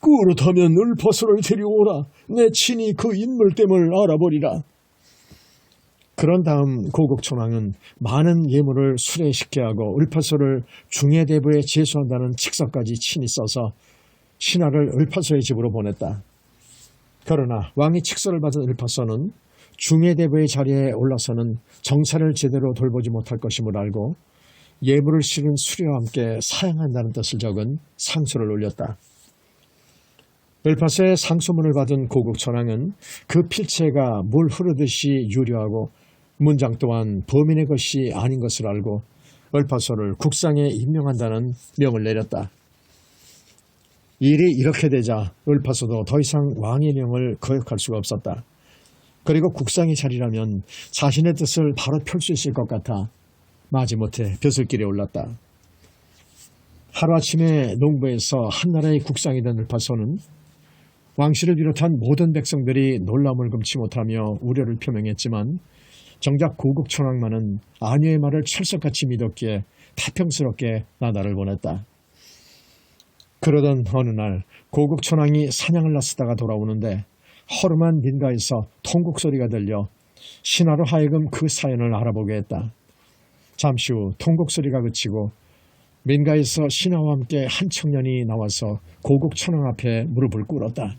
그렇다면 을파소를 데려오라. 내 친히 그 인물됨을 알아보리라. 그런 다음 고국천왕은 많은 예물을 수레시켜 하고 을파소를 중해대부에 제수한다는 칙서까지 친히 써서 신하를 을파소의 집으로 보냈다. 그러나 왕의 칙서를 받은 을파소는 중해대부의 자리에 올라서는 정사를 제대로 돌보지 못할 것임을 알고 예물을 실은 수레와 함께 사양한다는 뜻을 적은 상소를 올렸다. 을파소의 상소문을 받은 고국천왕은 그 필체가 물 흐르듯이 유려하고 문장 또한 범인의 것이 아닌 것을 알고 을파소를 국상에 임명한다는 명을 내렸다. 일이 이렇게 되자 을파소도 더 이상 왕의 명을 거역할 수가 없었다. 그리고 국상의 자리라면 자신의 뜻을 바로 펼 수 있을 것 같아 마지못해 벼슬길에 올랐다. 하루아침에 농부에서 한나라의 국상이 된 을파소는 왕실을 비롯한 모든 백성들이 놀라움을 금치 못하며 우려를 표명했지만 정작 고국천왕만은 안유의 말을 철석같이 믿었기에 태평스럽게 나날을 보냈다. 그러던 어느 날 고국천왕이 사냥을 나서다가 돌아오는데 허름한 민가에서 통곡 소리가 들려 신하로 하여금 그 사연을 알아보게 했다. 잠시 후 통곡 소리가 그치고 민가에서 신하와 함께 한 청년이 나와서 고국천왕 앞에 무릎을 꿇었다.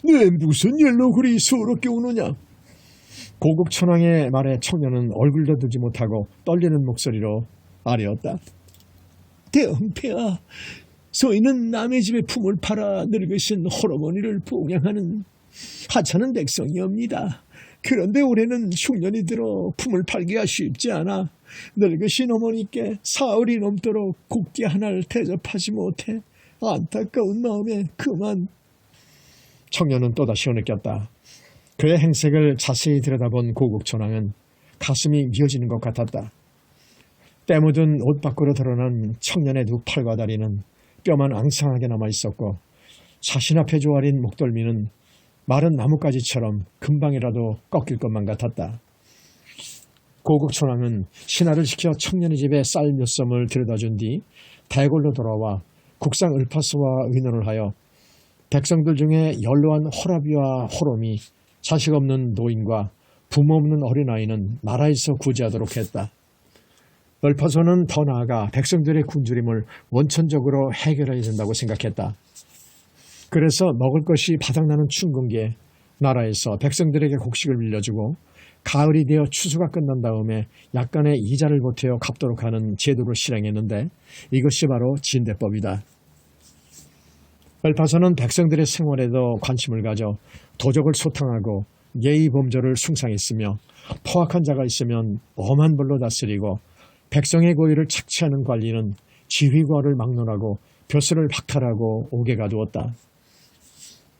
네, 무슨 일로 그리 서럽게 우느냐? 고국천왕의 말에 청년은 얼굴도 들지 못하고 떨리는 목소리로 아뢰었다. 대왕폐하, 저희는 남의 집에 품을 팔아 늙으신 홀어머니를 봉양하는 하찮은 백성이옵니다. 그런데 올해는 흉년이 들어 품을 팔기가 쉽지 않아 늙으신 어머니께 사흘이 넘도록 곡기 하나를 대접하지 못해 안타까운 마음에 그만. 청년은 또다시 느꼈다. 그의 행색을 자세히 들여다본 고국천왕은 가슴이 미어지는 것 같았다. 때 묻은 옷 밖으로 드러난 청년의 두 팔과 다리는 뼈만 앙상하게 남아있었고 자신 앞에 조아린 목덜미는 마른 나뭇가지처럼 금방이라도 꺾일 것만 같았다. 고국천왕은 신하를 시켜 청년의 집에 쌀 몇 섬을 들여다준 뒤 대궐로 돌아와 국상 을파소와 의논을 하여 백성들 중에 연로한 호라비와 호롬이 자식 없는 노인과 부모 없는 어린아이는 나라에서 구제하도록 했다. 을파소는 더 나아가 백성들의 굶주림을 원천적으로 해결해야 된다고 생각했다. 그래서 먹을 것이 바닥나는 춘궁기에 나라에서 백성들에게 곡식을 빌려주고 가을이 되어 추수가 끝난 다음에 약간의 이자를 보태어 갚도록 하는 제도를 실행했는데 이것이 바로 진대법이다. 을파소는 백성들의 생활에도 관심을 가져 도적을 소탕하고 예의범절을 숭상했으며 포악한 자가 있으면 엄한 벌로 다스리고 백성의 고유를 착취하는 관리는 지휘관을 막론하고 벼슬을 박탈하고 옥에 가두었다.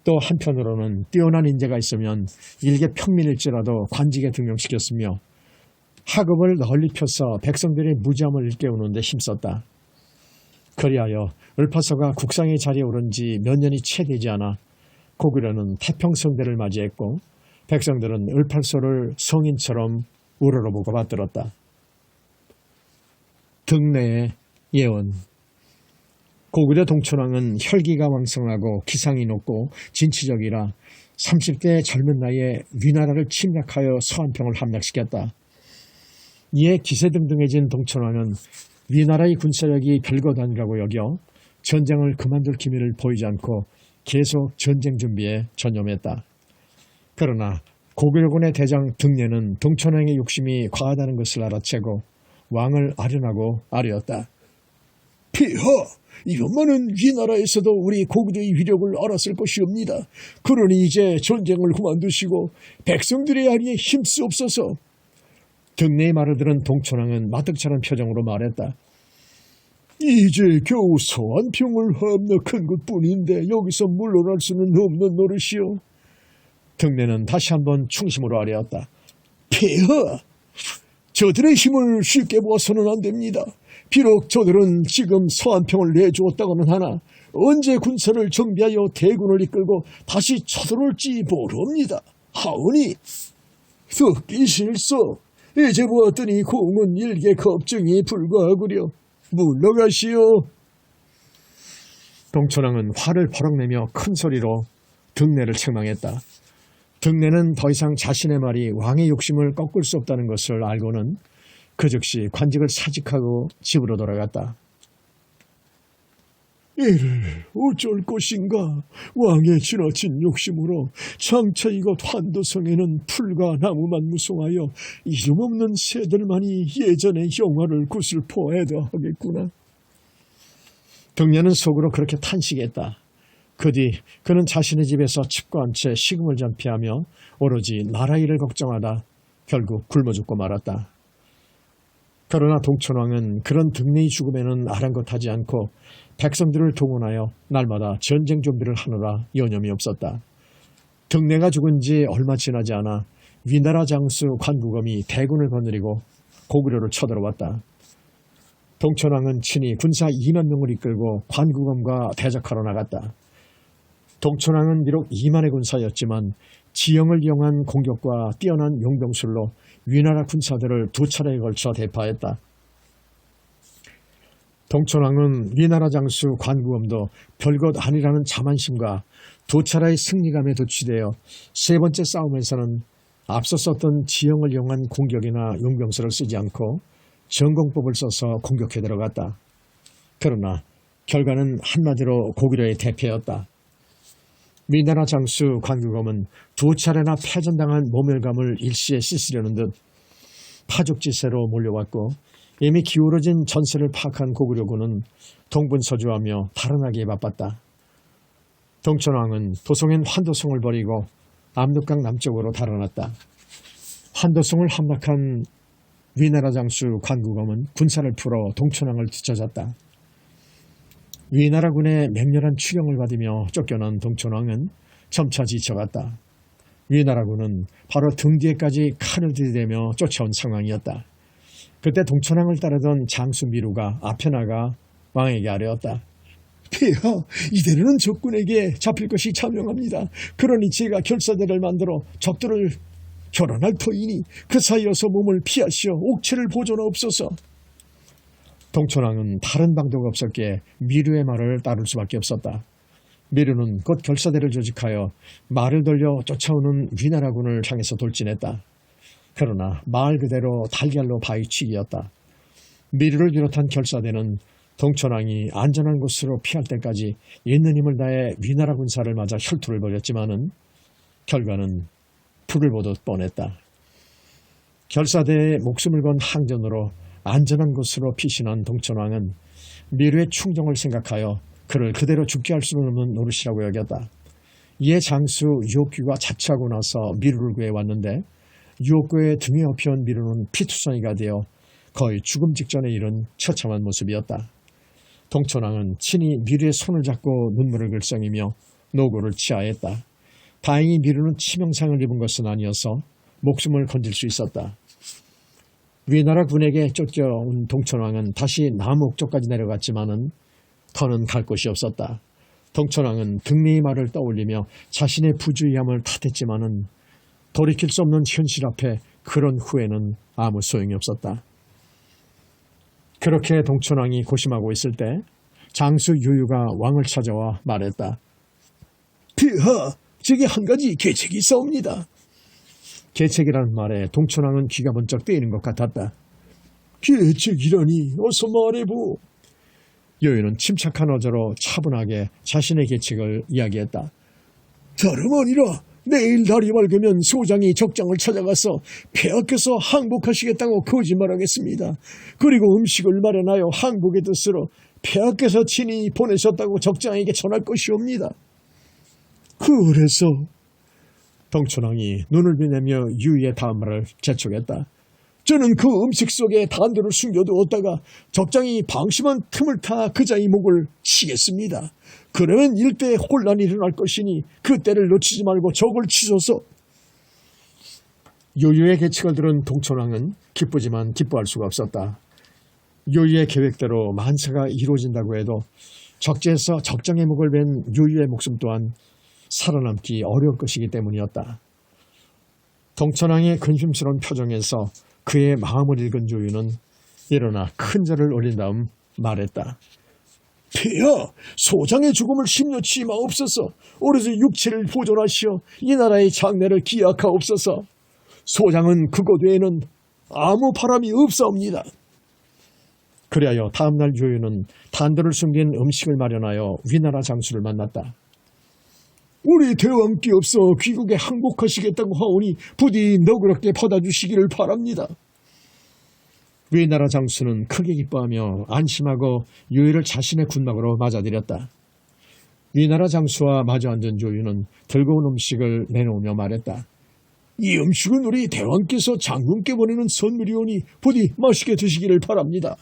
또 한편으로는 뛰어난 인재가 있으면 일개 평민일지라도 관직에 등용시켰으며 학업을 널리 펴서 백성들의 무지함을 일깨우는 데 힘썼다. 그리하여 을파서가 국상의 자리에 오른 지 몇 년이 채 되지 않아 고구려는 태평성대를 맞이했고 백성들은 을팔서를 성인처럼 우러러보고 받들었다. 등내의 예언. 고구려 동천왕은 혈기가 왕성하고 기상이 높고 진취적이라 30대 젊은 나이에 위나라를 침략하여 서한평을 함락시켰다. 이에 기세등등해진 동천왕은 위나라의 군사력이 별것 아니라고 여겨 전쟁을 그만둘 기미를 보이지 않고 계속 전쟁 준비에 전념했다. 그러나 고구려군의 대장 등례는 동천왕의 욕심이 과하다는 것을 알아채고 왕을 아련하고 아뢰었다. 폐하! 이것만은 위나라에서도 우리 고구려의 위력을 알았을 것이옵니다. 그러니 이제 전쟁을 그만두시고 백성들의 아리에 힘쓰옵소서. 등례의 말을 들은 동천왕은 마뜩처럼 표정으로 말했다. 이제 겨우 서한평을 함락한 것뿐인데 여기서 물러날 수는 없는 노릇이오. 등례는 다시 한번 충심으로 아뢰었다. 폐하! 저들의 힘을 쉽게 보아서는 안 됩니다. 비록 저들은 지금 서한평을 내주었다고는 하나 언제 군사를 정비하여 대군을 이끌고 다시 쳐들어올지 모릅니다. 하오니 듣기 싫소. 이제 보았더니 공은 일개 겁증이 불과하구려. 물러가시오. 동천왕은 화를 버럭 내며 큰 소리로 등례를 책망했다. 등례는 더 이상 자신의 말이 왕의 욕심을 꺾을 수 없다는 것을 알고는 그 즉시 관직을 사직하고 집으로 돌아갔다. 이를 어쩔 것인가. 왕의 지나친 욕심으로 장차 이곳 환도성에는 풀과 나무만 무성하여 이름 없는 새들만이 예전의 영화를 구슬포해야 하겠구나. 등례는 속으로 그렇게 탄식했다. 그 뒤 그는 자신의 집에서 칩과한 채 식음을 전폐하며 오로지 나라 일을 걱정하다 결국 굶어 죽고 말았다. 그러나 동천왕은 그런 등례의 죽음에는 아랑곳하지 않고 백성들을 동원하여 날마다 전쟁 준비를 하느라 여념이 없었다. 등례가 죽은 지 얼마 지나지 않아 위나라 장수 관구검이 대군을 거느리고 고구려를 쳐들어왔다. 동천왕은 친히 군사 2만 명을 이끌고 관구검과 대적하러 나갔다. 동천왕은 비록 2만의 군사였지만 지형을 이용한 공격과 뛰어난 용병술로 위나라 군사들을 두 차례에 걸쳐 대파했다. 동천왕은 위나라 장수 관구검도 별것 아니라는 자만심과 두 차례의 승리감에 도취되어 세 번째 싸움에서는 앞서 썼던 지형을 이용한 공격이나 용병술을 쓰지 않고 전공법을 써서 공격해 들어갔다. 그러나 결과는 한마디로 고구려의 대패였다. 위나라 장수 관구검은 두 차례나 패전당한 모멸감을 일시에 씻으려는 듯 파죽지세로 몰려왔고 이미 기울어진 전세를 파악한 고구려군은 동분서주하며 달아나기에 바빴다. 동천왕은 도성엔 환도성을 버리고 압록강 남쪽으로 달아났다. 환도성을 함락한 위나라 장수 관구검은 군사를 풀어 동천왕을 뒤쳐졌다. 위나라군의 맹렬한 추경을 받으며 쫓겨난 동천왕은 점차 지쳐갔다. 위나라군은 바로 등 뒤에까지 칼을 들이대며 쫓아온 상황이었다. 그때 동천왕을 따르던 장수 미루가 앞에 나가 왕에게 아뢰었다. 폐하, 이대로는 적군에게 잡힐 것이 자명합니다. 그러니 제가 결사대를 만들어 적들을 결혼할 터이니 그 사이여서 몸을 피하시어 옥체를 보존하옵소서. 동천왕은 다른 방도가 없었기에 미루의 말을 따를 수밖에 없었다. 미루는 곧 결사대를 조직하여 말을 돌려 쫓아오는 위나라군을 향해서 돌진했다. 그러나 말 그대로 달걀로 바위치기였다. 미루를 비롯한 결사대는 동천왕이 안전한 곳으로 피할 때까지 있는 힘을 다해 위나라 군사를 맞아 혈투를 벌였지만은 결과는 불을 보듯 뻔했다. 결사대에 목숨을 건 항전으로 안전한 곳으로 피신한 동천왕은 미루의 충정을 생각하여 그를 그대로 죽게 할 수는 없는 노릇이라고 여겼다. 이에 장수 유옥규가 자처하고 나서 미루를 구해왔는데 유옥규의 등에 업혀온 미루는 피투성이가 되어 거의 죽음 직전에 이른 처참한 모습이었다. 동천왕은 친히 미루의 손을 잡고 눈물을 글썽이며 노고를 치하했다. 다행히 미루는 치명상을 입은 것은 아니어서 목숨을 건질 수 있었다. 위나라 군에게 쫓겨온 동천왕은 다시 남옥쪽까지 내려갔지만은 더는 갈 곳이 없었다. 동천왕은 등리의 말을 떠올리며 자신의 부주의함을 탓했지만은 돌이킬 수 없는 현실 앞에 그런 후회는 아무 소용이 없었다. 그렇게 동천왕이 고심하고 있을 때 장수 유유가 왕을 찾아와 말했다. 폐하, 제게 한 가지 계책이 있사옵니다. 계책이라는 말에 동천왕은 귀가 번쩍 뜨이는 것 같았다. 계책이라니 어서 말해보. 유유는 침착한 어조로 차분하게 자신의 계책을 이야기했다. 다름 아니라 내일 달이 밝으면 소장이 적장을 찾아가서 폐하께서 항복하시겠다고 거짓말하겠습니다. 그리고 음식을 마련하여 항복의 뜻으로 폐하께서 친히 보내셨다고 적장에게 전할 것이옵니다. 그래서 동천왕이 눈을 비내며 유유의 다음 말을 재촉했다. 저는 그 음식 속에 단도를 숨겨두었다가 적장이 방심한 틈을 타 그자의 목을 치겠습니다. 그러면 일대에 혼란이 일어날 것이니 그 때를 놓치지 말고 적을 치소서. 유유의 계책을 들은 동천왕은 기쁘지만 기뻐할 수가 없었다. 유유의 계획대로 만사가 이루어진다고 해도 적지에서 적장의 목을 벤 유유의 목숨 또한 살아남기 어려울 것이기 때문이었다. 동천왕의 근심스러운 표정에서 그의 마음을 읽은 유유는 일어나 큰 절을 올린 다음 말했다. 폐하, 소장의 죽음을 심려치 마옵소서. 오로지 육체를 보존하시어 이 나라의 장래를 기약하옵소서. 소장은 그것 외에는 아무 바람이 없사옵니다. 그리하여 다음날 유유는 단도를 숨긴 음식을 마련하여 위나라 장수를 만났다. 우리 대왕께 없어 귀국에 항복하시겠다고 하오니 부디 너그럽게 받아주시기를 바랍니다. 위나라 장수는 크게 기뻐하며 안심하고 유유를 자신의 군막으로 맞아들였다. 위나라 장수와 마주 앉은 유유는 들고 온 음식을 내놓으며 말했다. 이 음식은 우리 대왕께서 장군께 보내는 선물이오니 부디 맛있게 드시기를 바랍니다.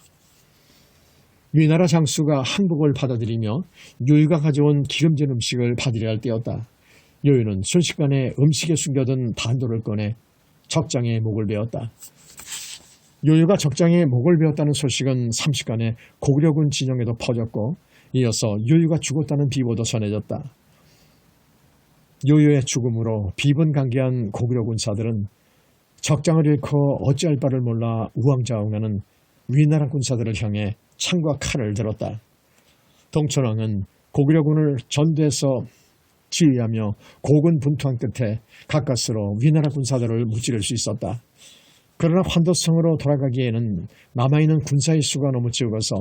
위나라 장수가 항복을 받아들이며 유유가 가져온 기름진 음식을 받으려 할 때였다. 유유는 순식간에 음식에 숨겨둔 단도를 꺼내 적장의 목을 베었다. 유유가 적장의 목을 베었다는 소식은 삼식간에 고구려군 진영에도 퍼졌고 이어서 유유가 죽었다는 비보도 전해졌다. 유유의 죽음으로 비분간개한 고구려 군사들은 적장을 잃고 어찌할 바를 몰라 우왕좌왕하는 위나라 군사들을 향해 창과 칼을 들었다. 동천왕은 고구려군을 전대에서 지휘하며 고군분투한 끝에 가까스로 위나라 군사들을 무찌를 수 있었다. 그러나 환도성으로 돌아가기에는 남아있는 군사의 수가 너무 적어서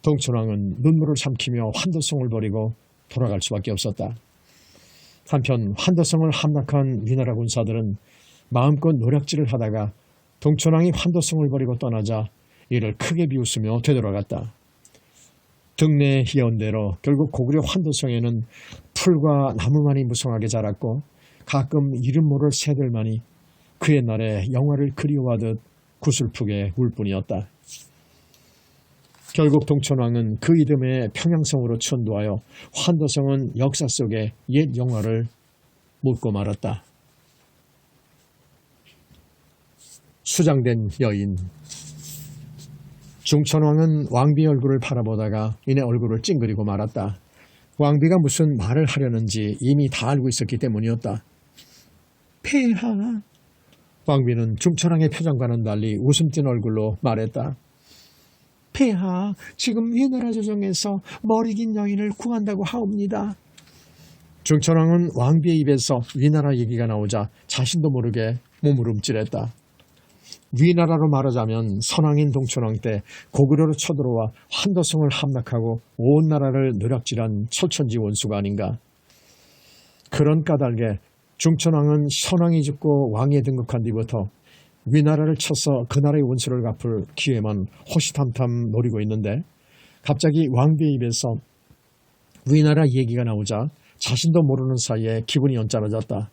동천왕은 눈물을 삼키며 환도성을 버리고 돌아갈 수밖에 없었다. 한편 환도성을 함락한 위나라 군사들은 마음껏 노략질을 하다가 동천왕이 환도성을 버리고 떠나자 이를 크게 비웃으며 되돌아갔다. 등내의 희언대로 결국 고구려 환도성에는 풀과 나무만이 무성하게 자랐고 가끔 이름 모를 새들만이 그 옛날에 영화를 그리워하듯 구슬프게 울 뿐이었다. 결국 동천왕은 그 이듬해 평양성으로 천도하여 환도성은 역사 속에 옛 영화를 묻고 말았다. 수장된 여인. 중천왕은 왕비의 얼굴을 바라보다가 이내 얼굴을 찡그리고 말았다. 왕비가 무슨 말을 하려는지 이미 다 알고 있었기 때문이었다. 폐하. 왕비는 중천왕의 표정과는 달리 웃음 띤 얼굴로 말했다. 폐하, 지금 위나라 조정에서 머리 긴 여인을 구한다고 하옵니다. 중천왕은 왕비의 입에서 위나라 얘기가 나오자 자신도 모르게 몸을 움찔했다. 위나라로 말하자면 선왕인 동천왕 때 고구려로 쳐들어와 환도성을 함락하고 온 나라를 노략질한 철천지 원수가 아닌가. 그런 까닭에 중천왕은 선왕이 죽고 왕에 등극한 뒤부터 위나라를 쳐서 그 나라의 원수를 갚을 기회만 호시탐탐 노리고 있는데 갑자기 왕비의 입에서 위나라 얘기가 나오자 자신도 모르는 사이에 기분이 언짢아졌다.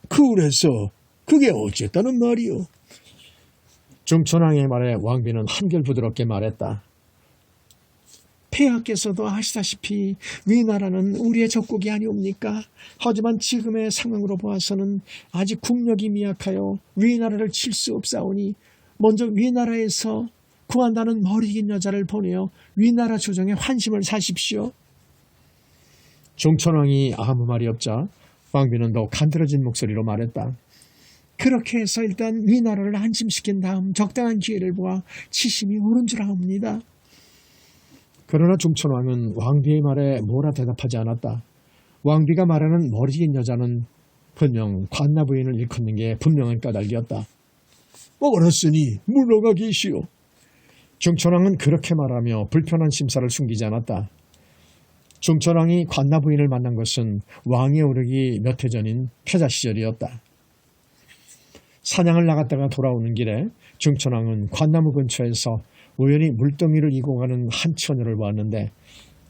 그래서 그게 어쨌다는 말이오? 중천왕의 말에 왕비는 한결 부드럽게 말했다. 폐하께서도 아시다시피 위나라는 우리의 적국이 아니옵니까? 하지만 지금의 상황으로 보아서는 아직 국력이 미약하여 위나라를 칠 수 없사오니 먼저 위나라에서 구한다는 머리 긴 여자를 보내어 위나라 조정에 환심을 사십시오. 종천왕이 아무 말이 없자 왕비는 더욱 간드러진 목소리로 말했다. 그렇게 해서 일단 위나라를 안심시킨 다음 적당한 기회를 보아 치심이 오른 줄 아옵니다. 그러나 종천왕은 왕비의 말에 뭐라 대답하지 않았다. 왕비가 말하는 머리 긴 여자는 분명 관나 부인을 일컫는 게 분명한 까닭이었다. 알았으니 물러가 계시오. 종천왕은 그렇게 말하며 불편한 심사를 숨기지 않았다. 종천왕이 관나 부인을 만난 것은 왕에 오르기 몇 해 전인 패자 시절이었다. 사냥을 나갔다가 돌아오는 길에 종천왕은 관나무 근처에서 우연히 물동이를 이고 가는 한 처녀를 보았는데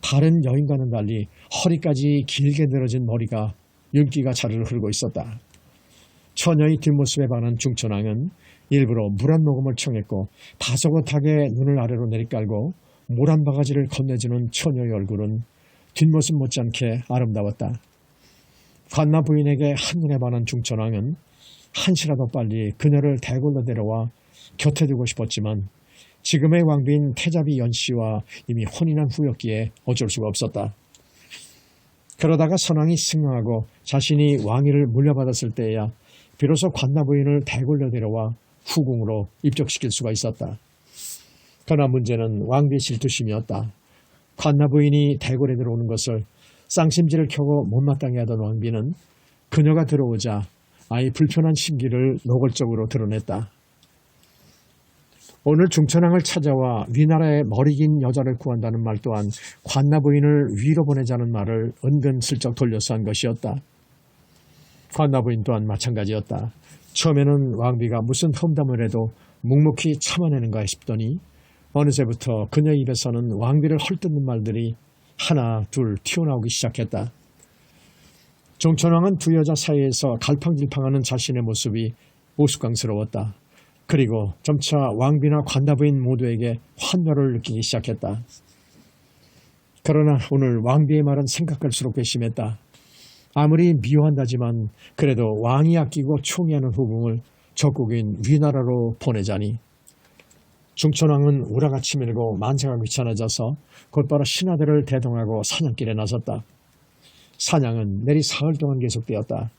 다른 여인과는 달리 허리까지 길게 늘어진 머리가 윤기가 자르르 흐르고 있었다. 처녀의 뒷모습에 반한 종천왕은 일부러 물 한 모금을 청했고 다소곳하게 눈을 아래로 내리깔고 물 한 바가지를 건네주는 처녀의 얼굴은 뒷모습 못지않게 아름다웠다. 관나 부인에게 한눈에 반한 종천왕은 한시라도 빨리 그녀를 대궐로 데려와 곁에 두고 싶었지만 지금의 왕비인 태자비 연씨와 이미 혼인한 후였기에 어쩔 수가 없었다. 그러다가 선왕이 승하하고 자신이 왕위를 물려받았을 때에야 비로소 관나 부인을 대궐로 데려와 후궁으로 입적시킬 수가 있었다. 그러나 문제는 왕비의 질투심이었다. 관나 부인이 대궐에 들어오는 것을 쌍심지를 켜고 못마땅해 하던 왕비는 그녀가 들어오자 아이 불편한 심기를 노골적으로 드러냈다. 오늘 종천왕을 찾아와 위나라의 머리 긴 여자를 구한다는 말 또한 관나 부인을 위로 보내자는 말을 은근슬쩍 돌려서 한 것이었다. 관나 부인 또한 마찬가지였다. 처음에는 왕비가 무슨 험담을 해도 묵묵히 참아내는가 싶더니 어느새부터 그녀 입에서는 왕비를 헐뜯는 말들이 하나 둘 튀어나오기 시작했다. 종천왕은 두 여자 사이에서 갈팡질팡하는 자신의 모습이 우스꽝스러웠다. 그리고 점차 왕비나 관나부인 모두에게 환멸을 느끼기 시작했다. 그러나 오늘 왕비의 말은 생각할수록 괘씸했다. 아무리 미워한다지만 그래도 왕이 아끼고 총애하는 후궁을 적국인 위나라로 보내자니 종천왕은 우라같이 밀고 만세가 귀찮아져서 곧바로 신하들을 대동하고 사냥길에 나섰다. 사냥은 내리 사흘 동안 계속되었다.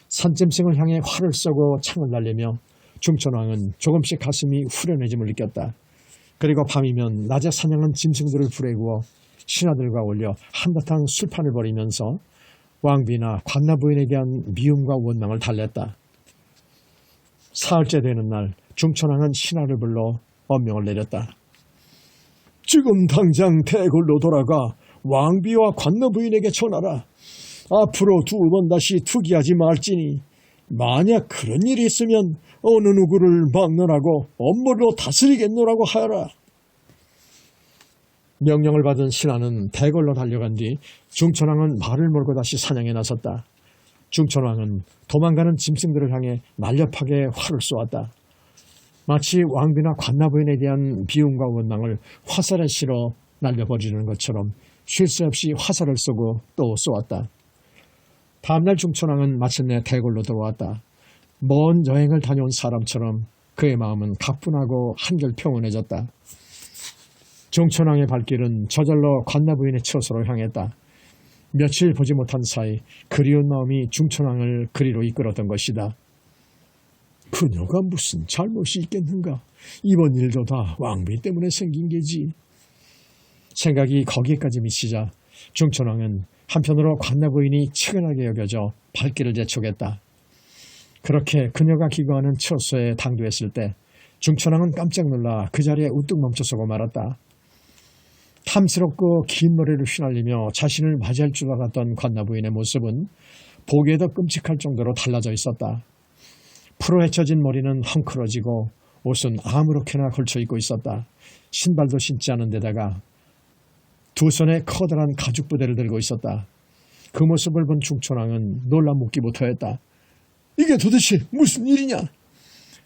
산짐승을 향해 활을 쏘고 창을 날리며 종천왕은 조금씩 가슴이 후련해짐을 느꼈다. 그리고 밤이면 낮에 사냥한 짐승들을 불에 구워 신하들과 올려 한바탕 술판을 벌이면서 왕비나 관나 부인에 대한 미움과 원망을 달랬다. 사흘째 되는 날 종천왕은 신하를 불러 엄명을 내렸다. 지금 당장 대궐로 돌아가 왕비와 관나 부인에게 전하라. 앞으로 두 번 다시 투기하지 말지니 만약 그런 일이 있으면 어느 누구를 막론하고 엄물로 다스리겠노라고 하여라. 명령을 받은 신하는 대궐로 달려간 뒤 중천왕은 말을 몰고 다시 사냥에 나섰다. 중천왕은 도망가는 짐승들을 향해 날렵하게 활을 쏘았다. 마치 왕비나 관나부인에 대한 비움과 원망을 화살에 실어 날려버리는 것처럼 쉴 새 없이 화살을 쏘고 또 쏘았다. 다음날 중천왕은 마침내 대궐로 들어왔다. 먼 여행을 다녀온 사람처럼 그의 마음은 가뿐하고 한결 평온해졌다. 중천왕의 발길은 저절로 관나부인의 처소로 향했다. 며칠 보지 못한 사이 그리운 마음이 중천왕을 그리로 이끌었던 것이다. 그녀가 무슨 잘못이 있겠는가? 이번 일도 다 왕비 때문에 생긴 게지. 생각이 거기에까지 미치자 중천왕은 한편으로 관나부인이 측은하게 여겨져 발길을 재촉했다. 그렇게 그녀가 기거하는 처소에 당도했을 때 중천왕은 깜짝 놀라 그 자리에 우뚝 멈춰서고 말았다. 탐스럽고 긴 머리를 휘날리며 자신을 맞이할 줄 알았던 관나부인의 모습은 보기에도 끔찍할 정도로 달라져 있었다. 풀어 헤쳐진 머리는 헝클어지고 옷은 아무렇게나 걸쳐 입고 있었다. 신발도 신지 않은 데다가 두 손에 커다란 가죽 부대를 들고 있었다. 그 모습을 본 중천왕은 놀라 묻기 못하였다. 이게 도대체 무슨 일이냐?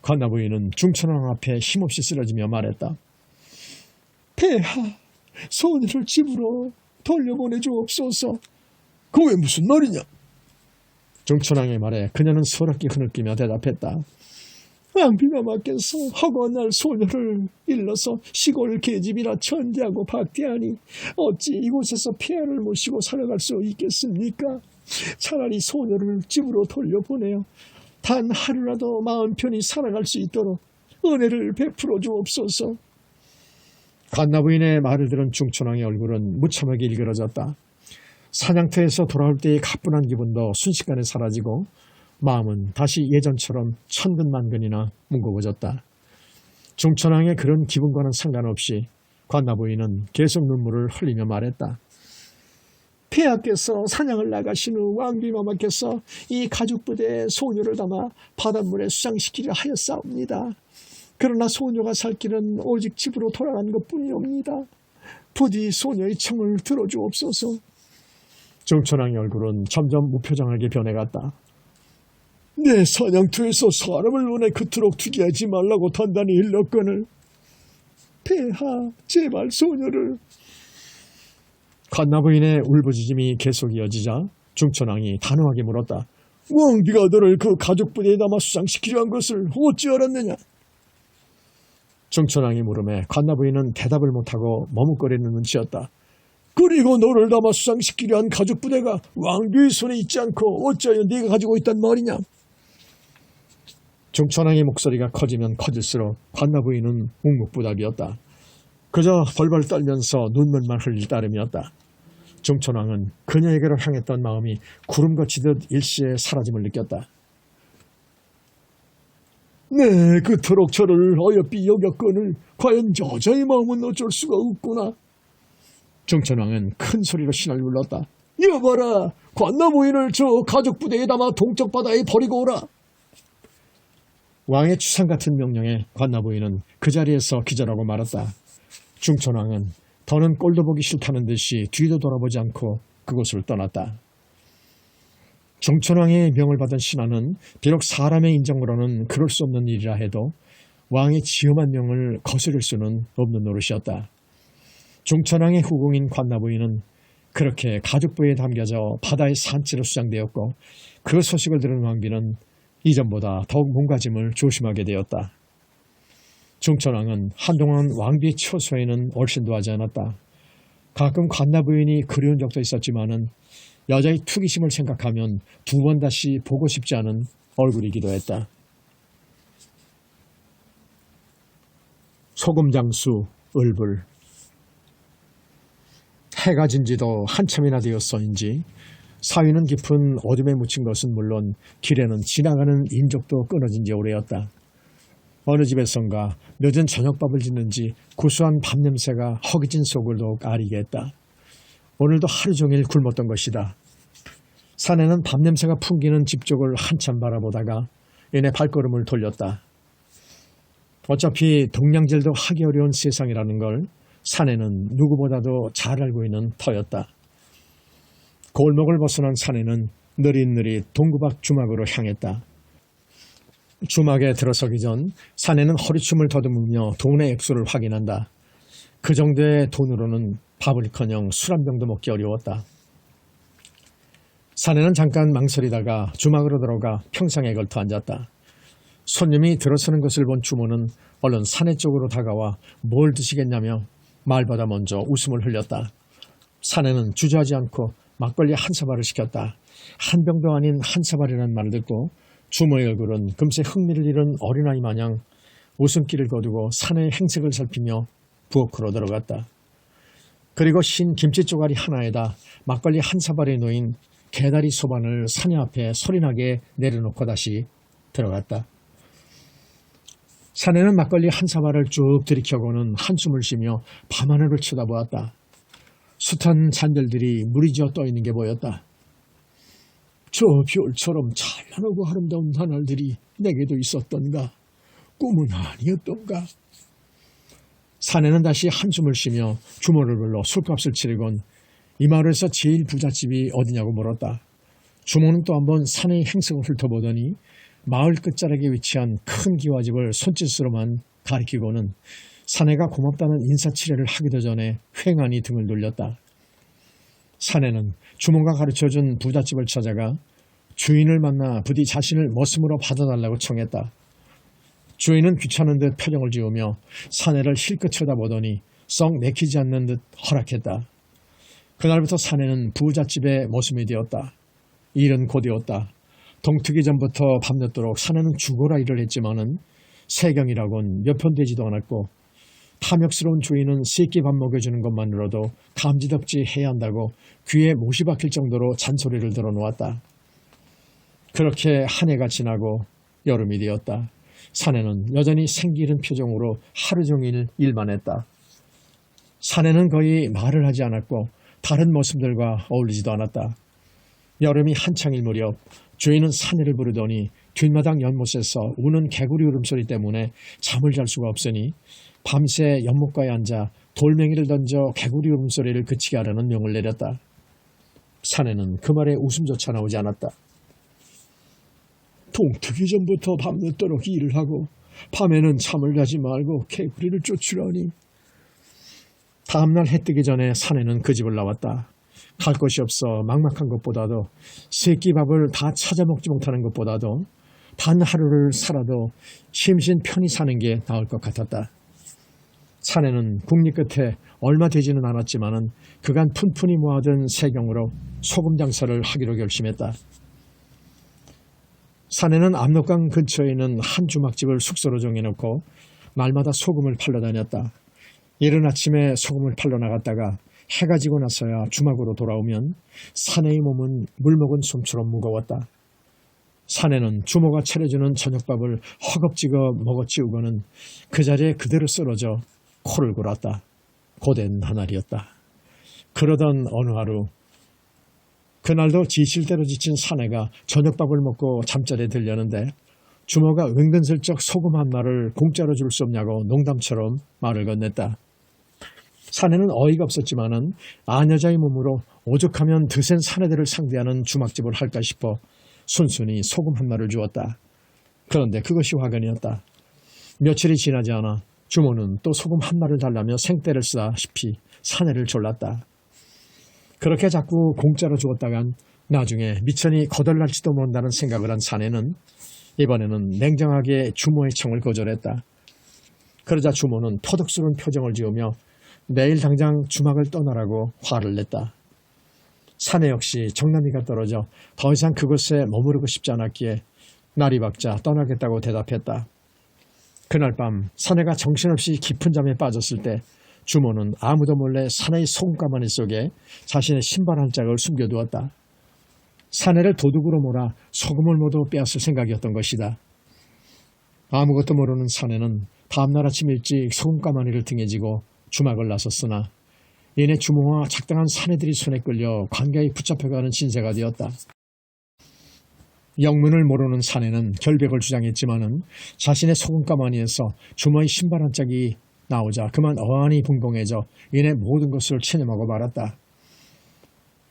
관나부인은 중천왕 앞에 힘없이 쓰러지며 말했다. 폐하, 소녀를 집으로 돌려보내주옵소서. 그거 왜 무슨 말이냐? 중천왕의 말에 그녀는 서럽게 흐느끼며 대답했다. 왕비마마께서 허거날 소녀를 일러서 시골 계집이나 천대하고 박대하니 어찌 이곳에서 폐하를 모시고 살아갈 수 있겠습니까? 차라리 소녀를 집으로 돌려보내어 단 하루라도 마음 편히 살아갈 수 있도록 은혜를 베풀어 주옵소서. 관나부인의 말을 들은 중천왕의 얼굴은 무참하게 일그러졌다. 사냥터에서 돌아올 때의 가뿐한 기분도 순식간에 사라지고 마음은 다시 예전처럼 천근만근이나 뭉거워졌다. 중천왕의 그런 기분과는 상관없이 관나부인은 계속 눈물을 흘리며 말했다. 폐하께서 사냥을 나가신 후 왕비마마께서 이 가죽부대에 소녀를 담아 바닷물에 수상시키려 하였사옵니다. 그러나 소녀가 살 길은 오직 집으로 돌아간 것뿐이옵니다. 부디 소녀의 청을 들어주옵소서. 중천왕의 얼굴은 점점 무표정하게 변해갔다. 내 사냥터에서 사람을 원해 그토록 투기하지 말라고 단단히 일렀거늘. 폐하, 제발 소녀를. 관나부인의 울부짖음이 계속 이어지자 중천왕이 단호하게 물었다. 왕비가 너를 그 가죽부대에 담아 수상시키려 한 것을 어찌 알았느냐? 중천왕의 물음에 관나부인은 대답을 못하고 머뭇거리는 눈치였다. 그리고 너를 담아 수상시키려 한 가죽부대가 왕비의 손에 있지 않고 어찌하여 네가 가지고 있단 말이냐? 중천왕의 목소리가 커지면 커질수록 관나부인은 묵묵부답이었다. 그저 벌벌 떨면서 눈물만 흘릴 따름이었다. 중천왕은 그녀에게로 향했던 마음이 구름 거치듯 일시에 사라짐을 느꼈다. 네, 그토록 저를 어여삐 여겼거늘 과연 여자의 마음은 어쩔 수가 없구나. 중천왕은 큰 소리로 신을 불렀다. 여봐라, 관나부인을 저 가죽부대에 담아 동쪽 바다에 버리고 오라. 왕의 추상 같은 명령에 관나부인은 그 자리에서 기절하고 말았다. 중천왕은 더는 꼴도 보기 싫다는 듯이 뒤도 돌아보지 않고 그곳을 떠났다. 중천왕의 명을 받은 신하는 비록 사람의 인정으로는 그럴 수 없는 일이라 해도 왕의 지엄한 명을 거스를 수는 없는 노릇이었다. 중천왕의 후궁인 관나부인은 그렇게 가죽부에 담겨져 바다의 산채로 수장되었고 그 소식을 들은 왕비는 이전보다 더욱 몸가짐을 조심하게 되었다. 중천왕은 한동안 왕비의 처소에는 얼씬도 하지 않았다. 가끔 관나부인이 그리운 적도 있었지만은 여자의 투기심을 생각하면 두 번 다시 보고 싶지 않은 얼굴이기도 했다. 소금장수 을불. 해가 진 지도 한참이나 되었어인지 사위는 깊은 어둠에 묻힌 것은 물론 길에는 지나가는 인적도 끊어진 지 오래였다. 어느 집에선가 늦은 저녁밥을 짓는지 구수한 밥냄새가 허기진 속을 더욱 아리게 했다. 오늘도 하루 종일 굶었던 것이다. 사내는 밥냄새가 풍기는 집 쪽을 한참 바라보다가 이내 발걸음을 돌렸다. 어차피 동냥질도 하기 어려운 세상이라는 걸 사내는 누구보다도 잘 알고 있는 터였다. 골목을 벗어난 사내는 느릿느릿 동구박 주막으로 향했다. 주막에 들어서기 전 사내는 허리춤을 더듬으며 돈의 액수를 확인한다. 그 정도의 돈으로는 밥을커녕 술 한 병도 먹기 어려웠다. 사내는 잠깐 망설이다가 주막으로 들어가 평상에 걸터 앉았다. 손님이 들어서는 것을 본 주모는 얼른 사내 쪽으로 다가와 뭘 드시겠냐며 말보다 먼저 웃음을 흘렸다. 사내는 주저하지 않고 막걸리 한 사발을 시켰다. 한 병도 아닌 한 사발이라는 말을 듣고 주모의 얼굴은 금세 흥미를 잃은 어린아이 마냥 웃음기를 거두고 사내의 행색을 살피며 부엌으로 들어갔다. 그리고 흰 김치 쪼가리 하나에다 막걸리 한 사발에 놓인 개다리 소반을 사내 앞에 소리나게 내려놓고 다시 들어갔다. 사내는 막걸리 한 사발을 쭉 들이켜고는 한숨을 쉬며 밤하늘을 쳐다보았다. 숱한 잔들들이 무리지어 떠있는 게 보였다. 저 별처럼 찬란하고 아름다운 나날들이 내게도 있었던가? 꿈은 아니었던가? 사내는 다시 한숨을 쉬며 주모를 불러 술값을 치르곤 이 마을에서 제일 부잣집이 어디냐고 물었다. 주모는 또 한번 사내의 행색을 훑어보더니 마을 끝자락에 위치한 큰 기와집을 손짓으로만 가리키고는 사내가 고맙다는 인사치레를 하기도 전에 휑하니 등을 돌렸다. 사내는 주모가 가르쳐준 부잣집을 찾아가 주인을 만나 부디 자신을 머슴으로 받아달라고 청했다. 주인은 귀찮은 듯 표정을 지으며 사내를 실컷 쳐다보더니 썩 내키지 않는 듯 허락했다. 그날부터 사내는 부잣집의 모습이 되었다. 일은 곧이었다. 동트기 전부터 밤늦도록 사내는 죽어라 일을 했지만은 세경이라곤 몇 편 되지도 않았고 탐욕스러운 주인은 새끼 밥 먹여주는 것만으로도 감지덕지 해야 한다고 귀에 못이 박힐 정도로 잔소리를 들어놓았다. 그렇게 한 해가 지나고 여름이 되었다. 사내는 여전히 생기는 표정으로 하루 종일 일만 했다. 사내는 거의 말을 하지 않았고 다른 모습들과 어울리지도 않았다. 여름이 한창일 무렵 주인은 사내를 부르더니 뒷마당 연못에서 우는 개구리 울음소리 때문에 잠을 잘 수가 없으니 밤새 연못가에 앉아 돌멩이를 던져 개구리 울음소리를 그치게 하려는 명을 내렸다. 사내는 그 말에 웃음조차 나오지 않았다. 동트기 전부터 밤늦도록 일을 하고 밤에는 잠을 자지 말고 개구리를 쫓으라니. 다음날 해 뜨기 전에 사내는 그 집을 나왔다. 갈 곳이 없어 막막한 것보다도 새끼 밥을 다 찾아 먹지 못하는 것보다도 단 하루를 살아도 심신 편히 사는 게 나을 것 같았다. 사내는 국리 끝에 얼마 되지는 않았지만은 그간 푼푼히 모아둔 세경으로 소금 장사를 하기로 결심했다. 사내는 압록강 근처에 있는 한 주막집을 숙소로 정해놓고 날마다 소금을 팔러 다녔다. 이른 아침에 소금을 팔러 나갔다가 해가 지고 나서야 주막으로 돌아오면 사내의 몸은 물먹은 솜처럼 무거웠다. 사내는 주모가 차려주는 저녁밥을 허겁지겁 먹어치우고는 그 자리에 그대로 쓰러져 코를 골았다. 고된 나날이었다. 그러던 어느 하루 그날도 지칠 대로 지친 사내가 저녁밥을 먹고 잠자리에 들려는데 주모가 은근슬쩍 소금 한 말을 공짜로 줄 수 없냐고 농담처럼 말을 건넸다. 사내는 어이가 없었지만은 아녀자의 몸으로 오죽하면 드센 사내들을 상대하는 주막집을 할까 싶어 순순히 소금 한 말을 주었다. 그런데 그것이 화근이었다. 며칠이 지나지 않아 주모는 또 소금 한 말을 달라며 생떼를 쓰다시피 사내를 졸랐다. 그렇게 자꾸 공짜로 주었다간 나중에 미천이 거덜날지도 모른다는 생각을 한 사내는 이번에는 냉정하게 주모의 청을 거절했다. 그러자 주모는 터득스러운 표정을 지으며 내일 당장 주막을 떠나라고 화를 냈다. 사내 역시 정나미가 떨어져 더 이상 그곳에 머무르고 싶지 않았기에 날이 밝자 떠나겠다고 대답했다. 그날 밤 사내가 정신없이 깊은 잠에 빠졌을 때 주모는 아무도 몰래 사내의 소금가마니 속에 자신의 신발 한 짝을 숨겨두었다. 사내를 도둑으로 몰아 소금을 모두 빼앗을 생각이었던 것이다. 아무것도 모르는 사내는 다음날 아침 일찍 소금가마니를 등에 지고 주막을 나섰으나 이내 주모와 작당한 사내들이 손에 끌려 관가에 붙잡혀가는 신세가 되었다. 영문을 모르는 사내는 결백을 주장했지만은 자신의 소금가마니에서 주모의 신발 한 짝이 나오자 그만 어안이 붕붕해져 이내 모든 것을 체념하고 말았다.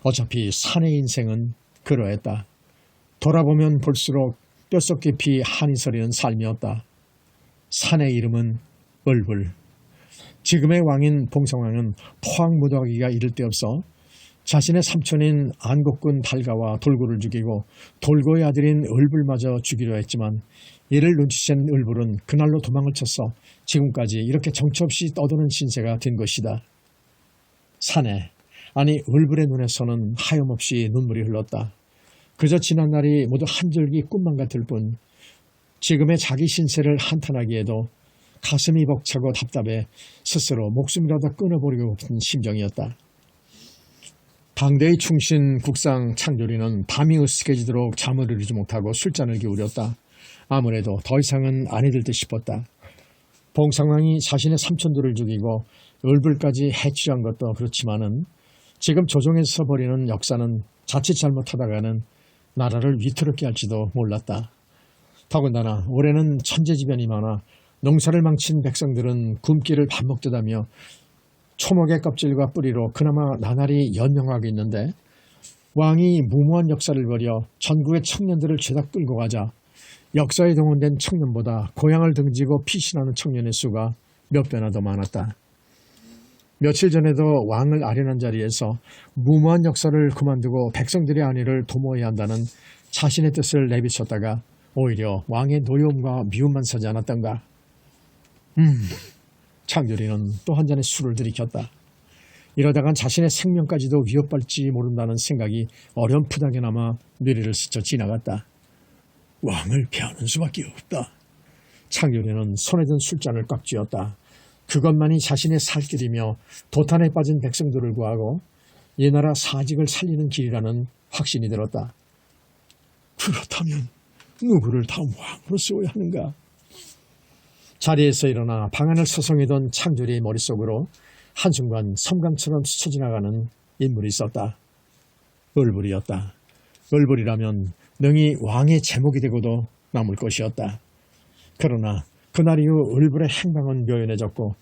어차피 사내의 인생은 그러했다. 돌아보면 볼수록 뼛속 깊이 한이 서리는 삶이었다. 사내의 이름은 을불. 지금의 왕인 봉성왕은 포항무더기가 이를 데 없어 자신의 삼촌인 안국군 달가와 돌고를 죽이고 돌고의 아들인 을불마저 죽이려 했지만 이를 눈치챈 을불은 그날로 도망을 쳤어 지금까지 이렇게 정처없이 떠도는 신세가 된 것이다. 사내, 아니 을불의 눈에서는 하염없이 눈물이 흘렀다. 그저 지난 날이 모두 한 줄기 꿈만 같을 뿐 지금의 자기 신세를 한탄하기에도 가슴이 벅차고 답답해 스스로 목숨이라도 끊어버리고 싶은 심정이었다. 당대의 충신 국상 창조리는 밤이 으스해지도록 잠을 이루지 못하고 술잔을 기울였다. 아무래도 더 이상은 아니될 듯 싶었다. 봉상왕이 자신의 삼촌들을 죽이고 을불까지 해치려한 것도 그렇지만은 지금 조정에서 벌이는 역사는 자칫 잘못하다가는 나라를 위태롭게 할지도 몰랐다. 더군다나 올해는 천재지변이 많아 농사를 망친 백성들은 굶기를 밥 먹듯하며 초목의 껍질과 뿌리로 그나마 나날이 연명하고 있는데 왕이 무모한 역사를 벌여 전국의 청년들을 죄다 끌고 가자 역사에 동원된 청년보다 고향을 등지고 피신하는 청년의 수가 몇 배나 더 많았다. 며칠 전에도 왕을 아련한 자리에서 무모한 역사를 그만두고 백성들의 안위를 도모해야 한다는 자신의 뜻을 내비쳤다가 오히려 왕의 노여움과 미움만 서지 않았던가. 창조리는 또 한 잔의 술을 들이켰다. 이러다간 자신의 생명까지도 위협받을지 모른다는 생각이 어렴풋하게나마 뇌리를 스쳐 지나갔다. 왕을 피하는 수밖에 없다. 창조리는 손에 든 술잔을 꽉 쥐었다. 그것만이 자신의 살 길이며 도탄에 빠진 백성들을 구하고 이 나라 사직을 살리는 길이라는 확신이 들었다. 그렇다면 누구를 다음 왕으로 세워야 하는가? 자리에서 일어나 방안을 서성이던 창조리의 머릿속으로 한순간 섬광처럼 스쳐 지나가는 인물이 있었다. 을불이었다. 을불이라면 능히 왕의 제목이 되고도 남을 것이었다. 그러나 그날 이후 을불의 행방은 묘연해졌고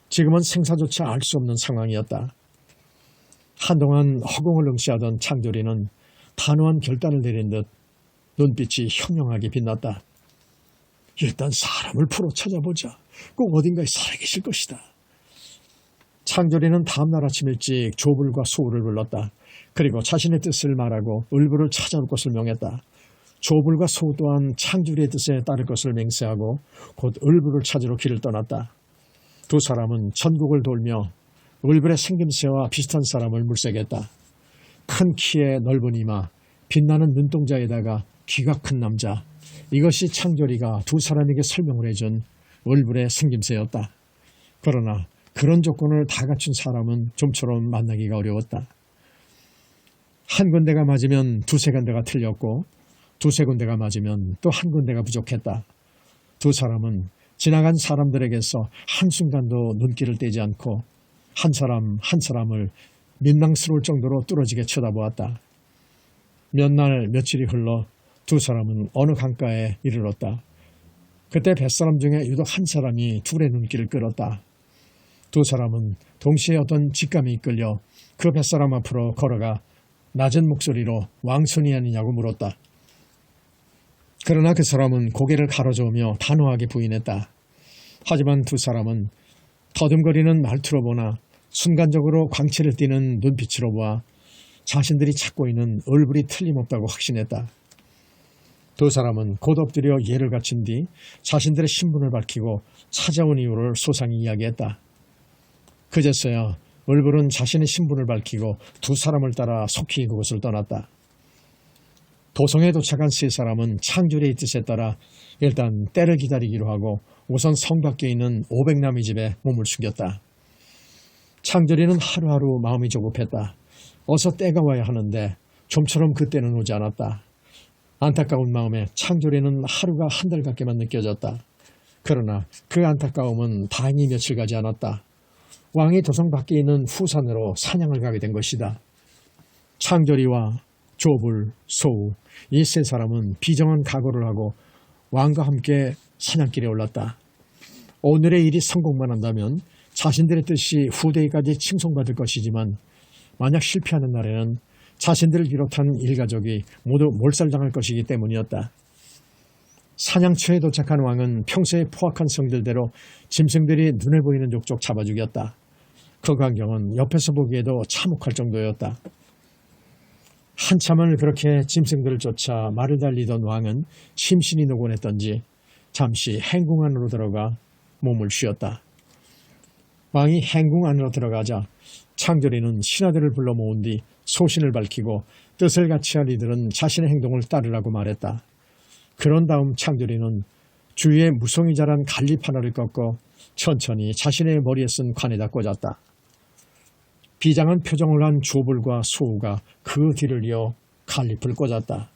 지금은 생사조차 알 수 없는 상황이었다. 한동안 허공을 응시하던 창조리는 단호한 결단을 내린 듯 눈빛이 현명하게 빛났다. 일단 사람을 풀어 찾아보자. 꼭 어딘가에 살아계실 것이다. 창조리는 다음날 아침 일찍 조불과 소울을 불렀다. 그리고 자신의 뜻을 말하고 을불을 찾아올 것을 명했다. 조불과 소우 또한 창조리의 뜻에 따를 것을 맹세하고 곧 을불을 찾으러 길을 떠났다. 두 사람은 전국을 돌며 을불의 생김새와 비슷한 사람을 물색했다. 큰 키에 넓은 이마, 빛나는 눈동자에다가 귀가 큰 남자. 이것이 창조리가 두 사람에게 설명을 해준 을불의 생김새였다. 그러나 그런 조건을 다 갖춘 사람은 좀처럼 만나기가 어려웠다. 한 군데가 맞으면 두세 군데가 틀렸고 두세 군데가 맞으면 또 한 군데가 부족했다. 두 사람은 지나간 사람들에게서 한순간도 눈길을 떼지 않고 한 사람 한 사람을 민망스러울 정도로 뚫어지게 쳐다보았다. 몇 날 며칠이 흘러 두 사람은 어느 강가에 이르렀다. 그때 뱃사람 중에 유독 한 사람이 둘의 눈길을 끌었다. 두 사람은 동시에 어떤 직감에 이끌려 그 뱃사람 앞으로 걸어가 낮은 목소리로 왕손이 아니냐고 물었다. 그러나 그 사람은 고개를 가로저으며 단호하게 부인했다. 하지만 두 사람은 더듬거리는 말투로 보나 순간적으로 광채를 띠는 눈빛으로 보아 자신들이 찾고 있는 을불이 틀림없다고 확신했다. 두 사람은 곧 엎드려 예를 갖춘 뒤 자신들의 신분을 밝히고 찾아온 이유를 소상히 이야기했다. 그제서야 을불은 자신의 신분을 밝히고 두 사람을 따라 속히 그곳을 떠났다. 도성에 도착한 세 사람은 창조리의 뜻에 따라 일단 때를 기다리기로 하고 우선 성 밖에 있는 500남의 집에 몸을 숙였다. 창조리는 하루하루 마음이 조급했다. 어서 때가 와야 하는데 좀처럼 그때는 오지 않았다. 안타까운 마음에 창조리는 하루가 한 달 같게만 느껴졌다. 그러나 그 안타까움은 다행히 며칠 가지 않았다. 왕이 도성 밖에 있는 후산으로 사냥을 가게 된 것이다. 창조리와 조불, 소우 이 세 사람은 비정한 각오를 하고 왕과 함께 사냥길에 올랐다. 오늘의 일이 성공만 한다면 자신들의 뜻이 후대에까지 칭송받을 것이지만 만약 실패하는 날에는 자신들을 비롯한 일가족이 모두 몰살당할 것이기 때문이었다. 사냥처에 도착한 왕은 평소에 포악한 성질대로 짐승들이 눈에 보이는 족족 잡아 죽였다. 그 광경은 옆에서 보기에도 참혹할 정도였다. 한참을 그렇게 짐승들을 쫓아 말을 달리던 왕은 심신이 노곤했던지 잠시 행궁 안으로 들어가 몸을 쉬었다. 왕이 행궁 안으로 들어가자 창조리는 신하들을 불러 모은 뒤 소신을 밝히고 뜻을 같이 할 이들은 자신의 행동을 따르라고 말했다. 그런 다음 창조리는 주위에 무성이 자란 갈잎 하나를 꺾어 천천히 자신의 머리에 쓴 관에다 꽂았다. 비장한 표정을 한 조불과 소우가 그 뒤를 이어 갈잎을 꽂았다.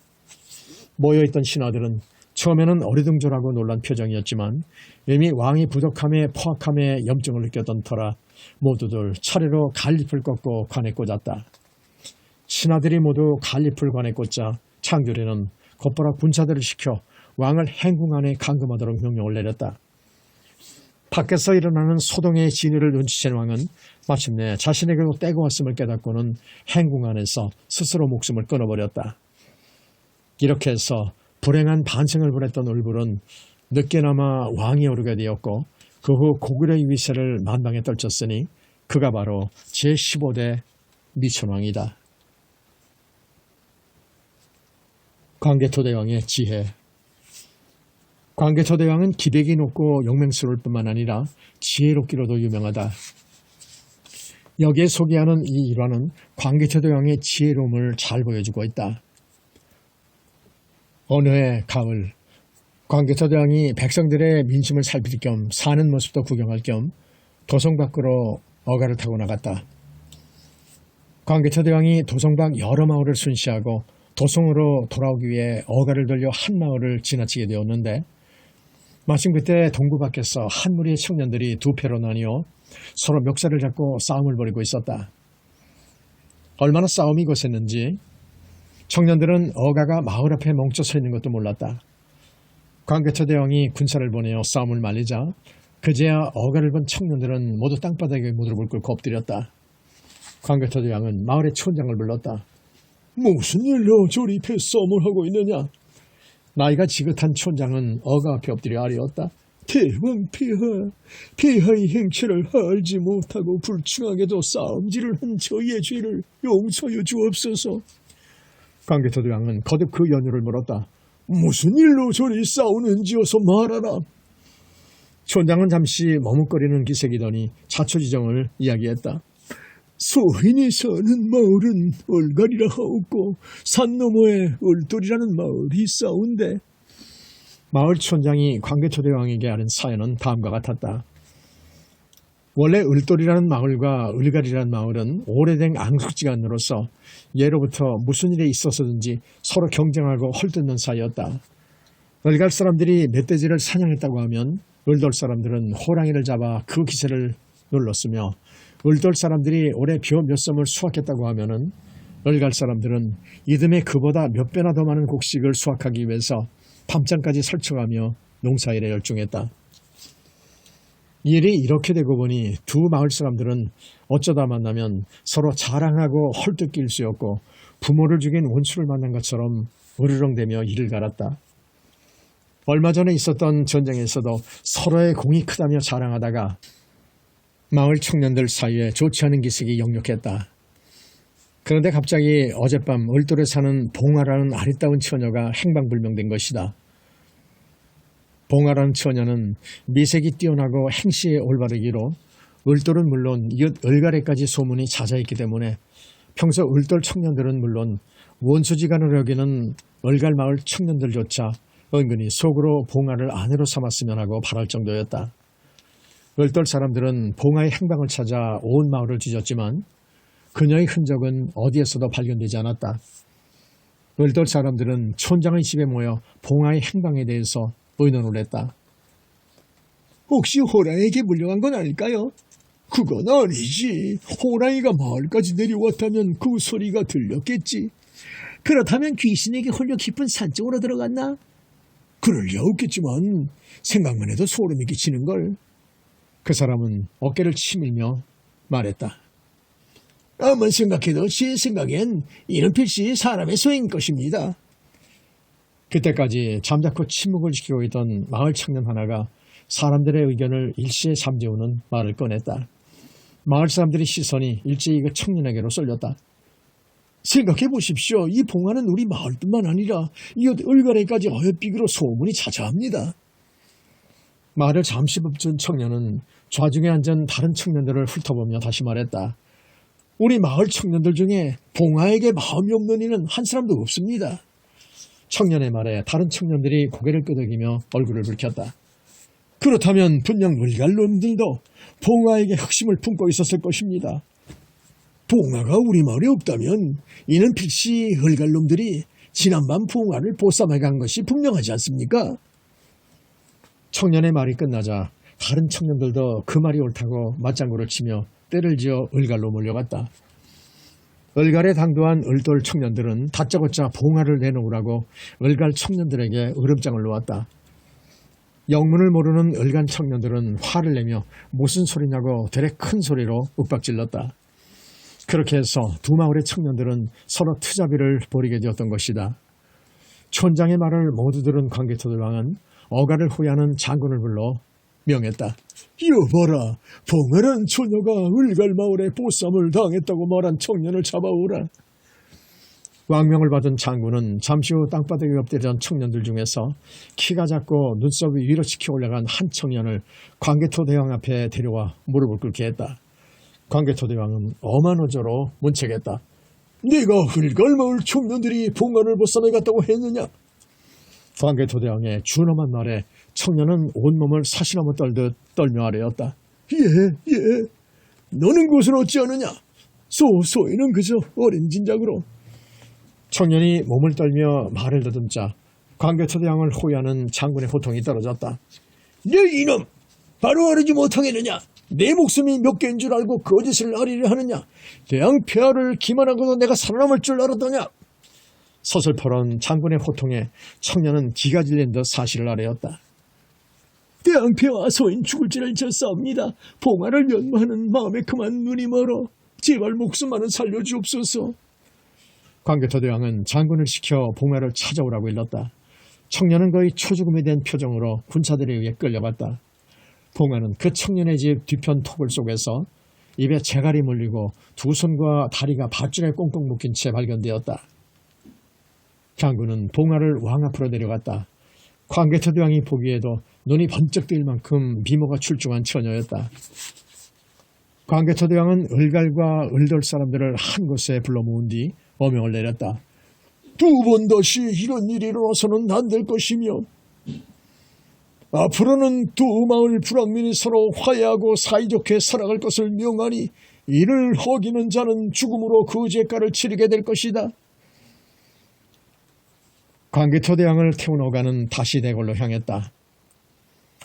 모여있던 신하들은 처음에는 어리둥절하고 놀란 표정이었지만 이미 왕이 부덕함에 포악함에 염증을 느꼈던 터라 모두들 차례로 갈잎을 꺾고 관에 꽂았다. 신하들이 모두 갈잎을 관에 꽂자 창조리는 곧바로 군사들을 시켜 왕을 행궁 안에 감금하도록 명령을 내렸다. 밖에서 일어나는 소동의 진위를 눈치챈 왕은 마침내 자신에게도 때가 왔음을 깨닫고는 행궁 안에서 스스로 목숨을 끊어버렸다. 이렇게 해서 불행한 반생을 보냈던 을불은 늦게나마 왕이 오르게 되었고 그 후 고구려의 위세를 만방에 떨쳤으니 그가 바로 제15대 미천왕이다. 광개토대왕의 지혜. 광개토대왕은 기백이 높고 용맹스러울 뿐만 아니라 지혜롭기로도 유명하다. 여기에 소개하는 이 일화는 광개토대왕의 지혜로움을 잘 보여주고 있다. 어느 해 가을, 광개토대왕이 백성들의 민심을 살필 겸 사는 모습도 구경할 겸 도성 밖으로 어가를 타고 나갔다. 광개토대왕이 도성 밖 여러 마을을 순시하고 도성으로 돌아오기 위해 어가를 돌려 한 마을을 지나치게 되었는데, 마침 그때 동구 밖에서 한 무리의 청년들이 두 패로 나뉘어 서로 멱살을 잡고 싸움을 벌이고 있었다. 얼마나 싸움이 거셌는지 청년들은 어가가 마을 앞에 멈춰 서 있는 것도 몰랐다. 광개토대왕이 군사를 보내어 싸움을 말리자 그제야 어가를 본 청년들은 모두 땅바닥에 무릎을 꿇고 엎드렸다. 광개토대왕은 마을의 촌장을 불렀다. 무슨 일로 저리 패싸움을 하고 있느냐? 나이가 지긋한 촌장은 어가 앞에 엎드려 아뢰었다. 대왕 폐하, 폐하의 행체를 알지 못하고 불충하게도 싸움질을 한 저희의 죄를 용서해 주옵소서. 광개토대왕은 거듭 그 연유를 물었다. 무슨 일로 저리 싸우는지어서 말하라. 촌장은 잠시 머뭇거리는 기색이더니 자초지정을 이야기했다. 소인이 사는 마을은 얼갈이라 하옵고 산 너머에 얼돌이라는 마을이 있사온데. 마을 촌장이 광개토대왕에게 아는 사연은 다음과 같았다. 원래 을돌이라는 마을과 을갈이라는 마을은 오래된 앙숙지간으로서 예로부터 무슨 일에 있어서든지 서로 경쟁하고 헐뜯는 사이였다. 을갈 사람들이 멧돼지를 사냥했다고 하면 을돌 사람들은 호랑이를 잡아 그 기세를 눌렀으며, 을돌 사람들이 올해 벼 몇 섬을 수확했다고 하면은 을갈 사람들은 이듬해 그보다 몇 배나 더 많은 곡식을 수확하기 위해서 밤잠까지 설쳐가며 농사일에 열중했다. 일이 이렇게 되고 보니 두 마을 사람들은 어쩌다 만나면 서로 자랑하고 헐뜯길 수였고 부모를 죽인 원수를 만난 것처럼 으르렁대며 이를 갈았다. 얼마 전에 있었던 전쟁에서도 서로의 공이 크다며 자랑하다가 마을 청년들 사이에 좋지 않은 기색이 역력했다. 그런데 갑자기 어젯밤 을돌에 사는 봉화라는 아리따운 처녀가 행방불명된 것이다. 봉화라는 처녀는 미색이 뛰어나고 행시에 올바르기로 을돌은 물론 이웃 을갈에까지 소문이 잦아있기 때문에 평소 을돌 청년들은 물론 원수지간을 여기는 을갈 마을 청년들조차 은근히 속으로 봉화를 아내로 삼았으면 하고 바랄 정도였다. 을돌 사람들은 봉화의 행방을 찾아 온 마을을 뒤졌지만 그녀의 흔적은 어디에서도 발견되지 않았다. 을돌 사람들은 촌장의 집에 모여 봉화의 행방에 대해서 의논을 했다. 혹시 호랑이에게 물려간 건 아닐까요? 그건 아니지. 호랑이가 마을까지 내려왔다면 그 소리가 들렸겠지. 그렇다면 귀신에게 홀려 깊은 산 쪽으로 들어갔나? 그럴 리 없겠지만 생각만 해도 소름이 끼치는걸. 그 사람은 어깨를 치밀며 말했다. 아무리 생각해도 제 생각엔 이는 필시 사람의 소행인 것입니다. 그때까지 잠자코 침묵을 지키고 있던 마을 청년 하나가 사람들의 의견을 일시에 잠재우는 말을 꺼냈다. 마을 사람들의 시선이 일제히 그 청년에게로 쏠렸다. 생각해 보십시오. 이 봉화는 우리 마을뿐만 아니라 이웃 을갈에까지 어여삐기로 소문이 자자합니다. 말을 잠시 멈춘 청년은 좌중에 앉은 다른 청년들을 훑어보며 다시 말했다. 우리 마을 청년들 중에 봉화에게 마음이 없는 이는 한 사람도 없습니다. 청년의 말에 다른 청년들이 고개를 끄덕이며 얼굴을 붉혔다. 그렇다면 분명 을갈놈들도 봉화에게 흑심을 품고 있었을 것입니다. 봉화가 우리 마을에 없다면 이는 필시 을갈놈들이 지난밤 봉화를 보쌈해 간 것이 분명하지 않습니까? 청년의 말이 끝나자 다른 청년들도 그 말이 옳다고 맞장구를 치며 때를 지어 을갈로 몰려갔다. 을갈에 당도한 을돌 청년들은 다짜고짜 봉화를 내놓으라고 을갈 청년들에게 으름장을 놓았다. 영문을 모르는 을간 청년들은 화를 내며 무슨 소리냐고 되레 큰 소리로 윽박질렀다. 그렇게 해서 두 마을의 청년들은 서로 투잡이를 벌이게 되었던 것이다. 촌장의 말을 모두 들은 광개토대왕은 어가를 후회하는 장군을 불러 명했다. 여봐라, 봉화란 처녀가 을갈 마을에 보쌈을 당했다고 말한 청년을 잡아오라. 왕명을 받은 장군은 잠시 후 땅바닥에 엎드리던 청년들 중에서 키가 작고 눈썹이 위로 치켜 올라간 한 청년을 광개토대왕 앞에 데려와 무릎을 꿇게 했다. 광개토대왕은 엄한 어조로 문책했다. 네가 흘갈마을 청년들이 봉안을 벗어나갔다고 했느냐? 광개토대왕의 준엄한 말에 청년은 온몸을 사시나무 떨듯 떨며 아뢰었다. 예. 너는 그것을 어찌하느냐? 소인은 그저 어린 진작으로. 청년이 몸을 떨며 말을 더듬자 광개토대왕을 호위하는 장군의 호통이 떨어졌다. 네 이놈! 바로 아르지 못하겠느냐? 내 목숨이 몇 개인 줄 알고 거짓을 아리려 하느냐? 대왕 폐하를 기만하고도 내가 살아남을 줄 알았더냐? 서슬퍼런 장군의 호통에 청년은 기가 질린 듯 사실을 아뢰었다. 대왕 폐하 소인 죽을 지를 졌사옵니다. 봉안을 연마하는 마음에 그만 눈이 멀어 제발 목숨만은 살려주옵소서. 광개토대왕은 장군을 시켜 봉화를 찾아오라고 일렀다. 청년은 거의 초죽음에 된 표정으로 군사들에 의해 끌려갔다. 봉화는 그 청년의 집 뒤편 토굴 속에서 입에 재갈이 물리고 두 손과 다리가 밧줄에 꽁꽁 묶인 채 발견되었다. 장군은 봉화를 왕 앞으로 내려갔다. 광개토대왕이 보기에도 눈이 번쩍 뜨일 만큼 미모가 출중한 처녀였다. 광개토대왕은 을갈과 을돌 사람들을 한 곳에 불러 모은 뒤 어명을 내렸다. 두 번 다시 이런 일이 일어나서는 안 될 것이며 앞으로는 두 마을 불황민이 서로 화해하고 사이좋게 살아갈 것을 명하니 이를 어기는 자는 죽음으로 그 죄가를 치르게 될 것이다. 광개토대왕을 태우노가는 다시 대궐로 향했다.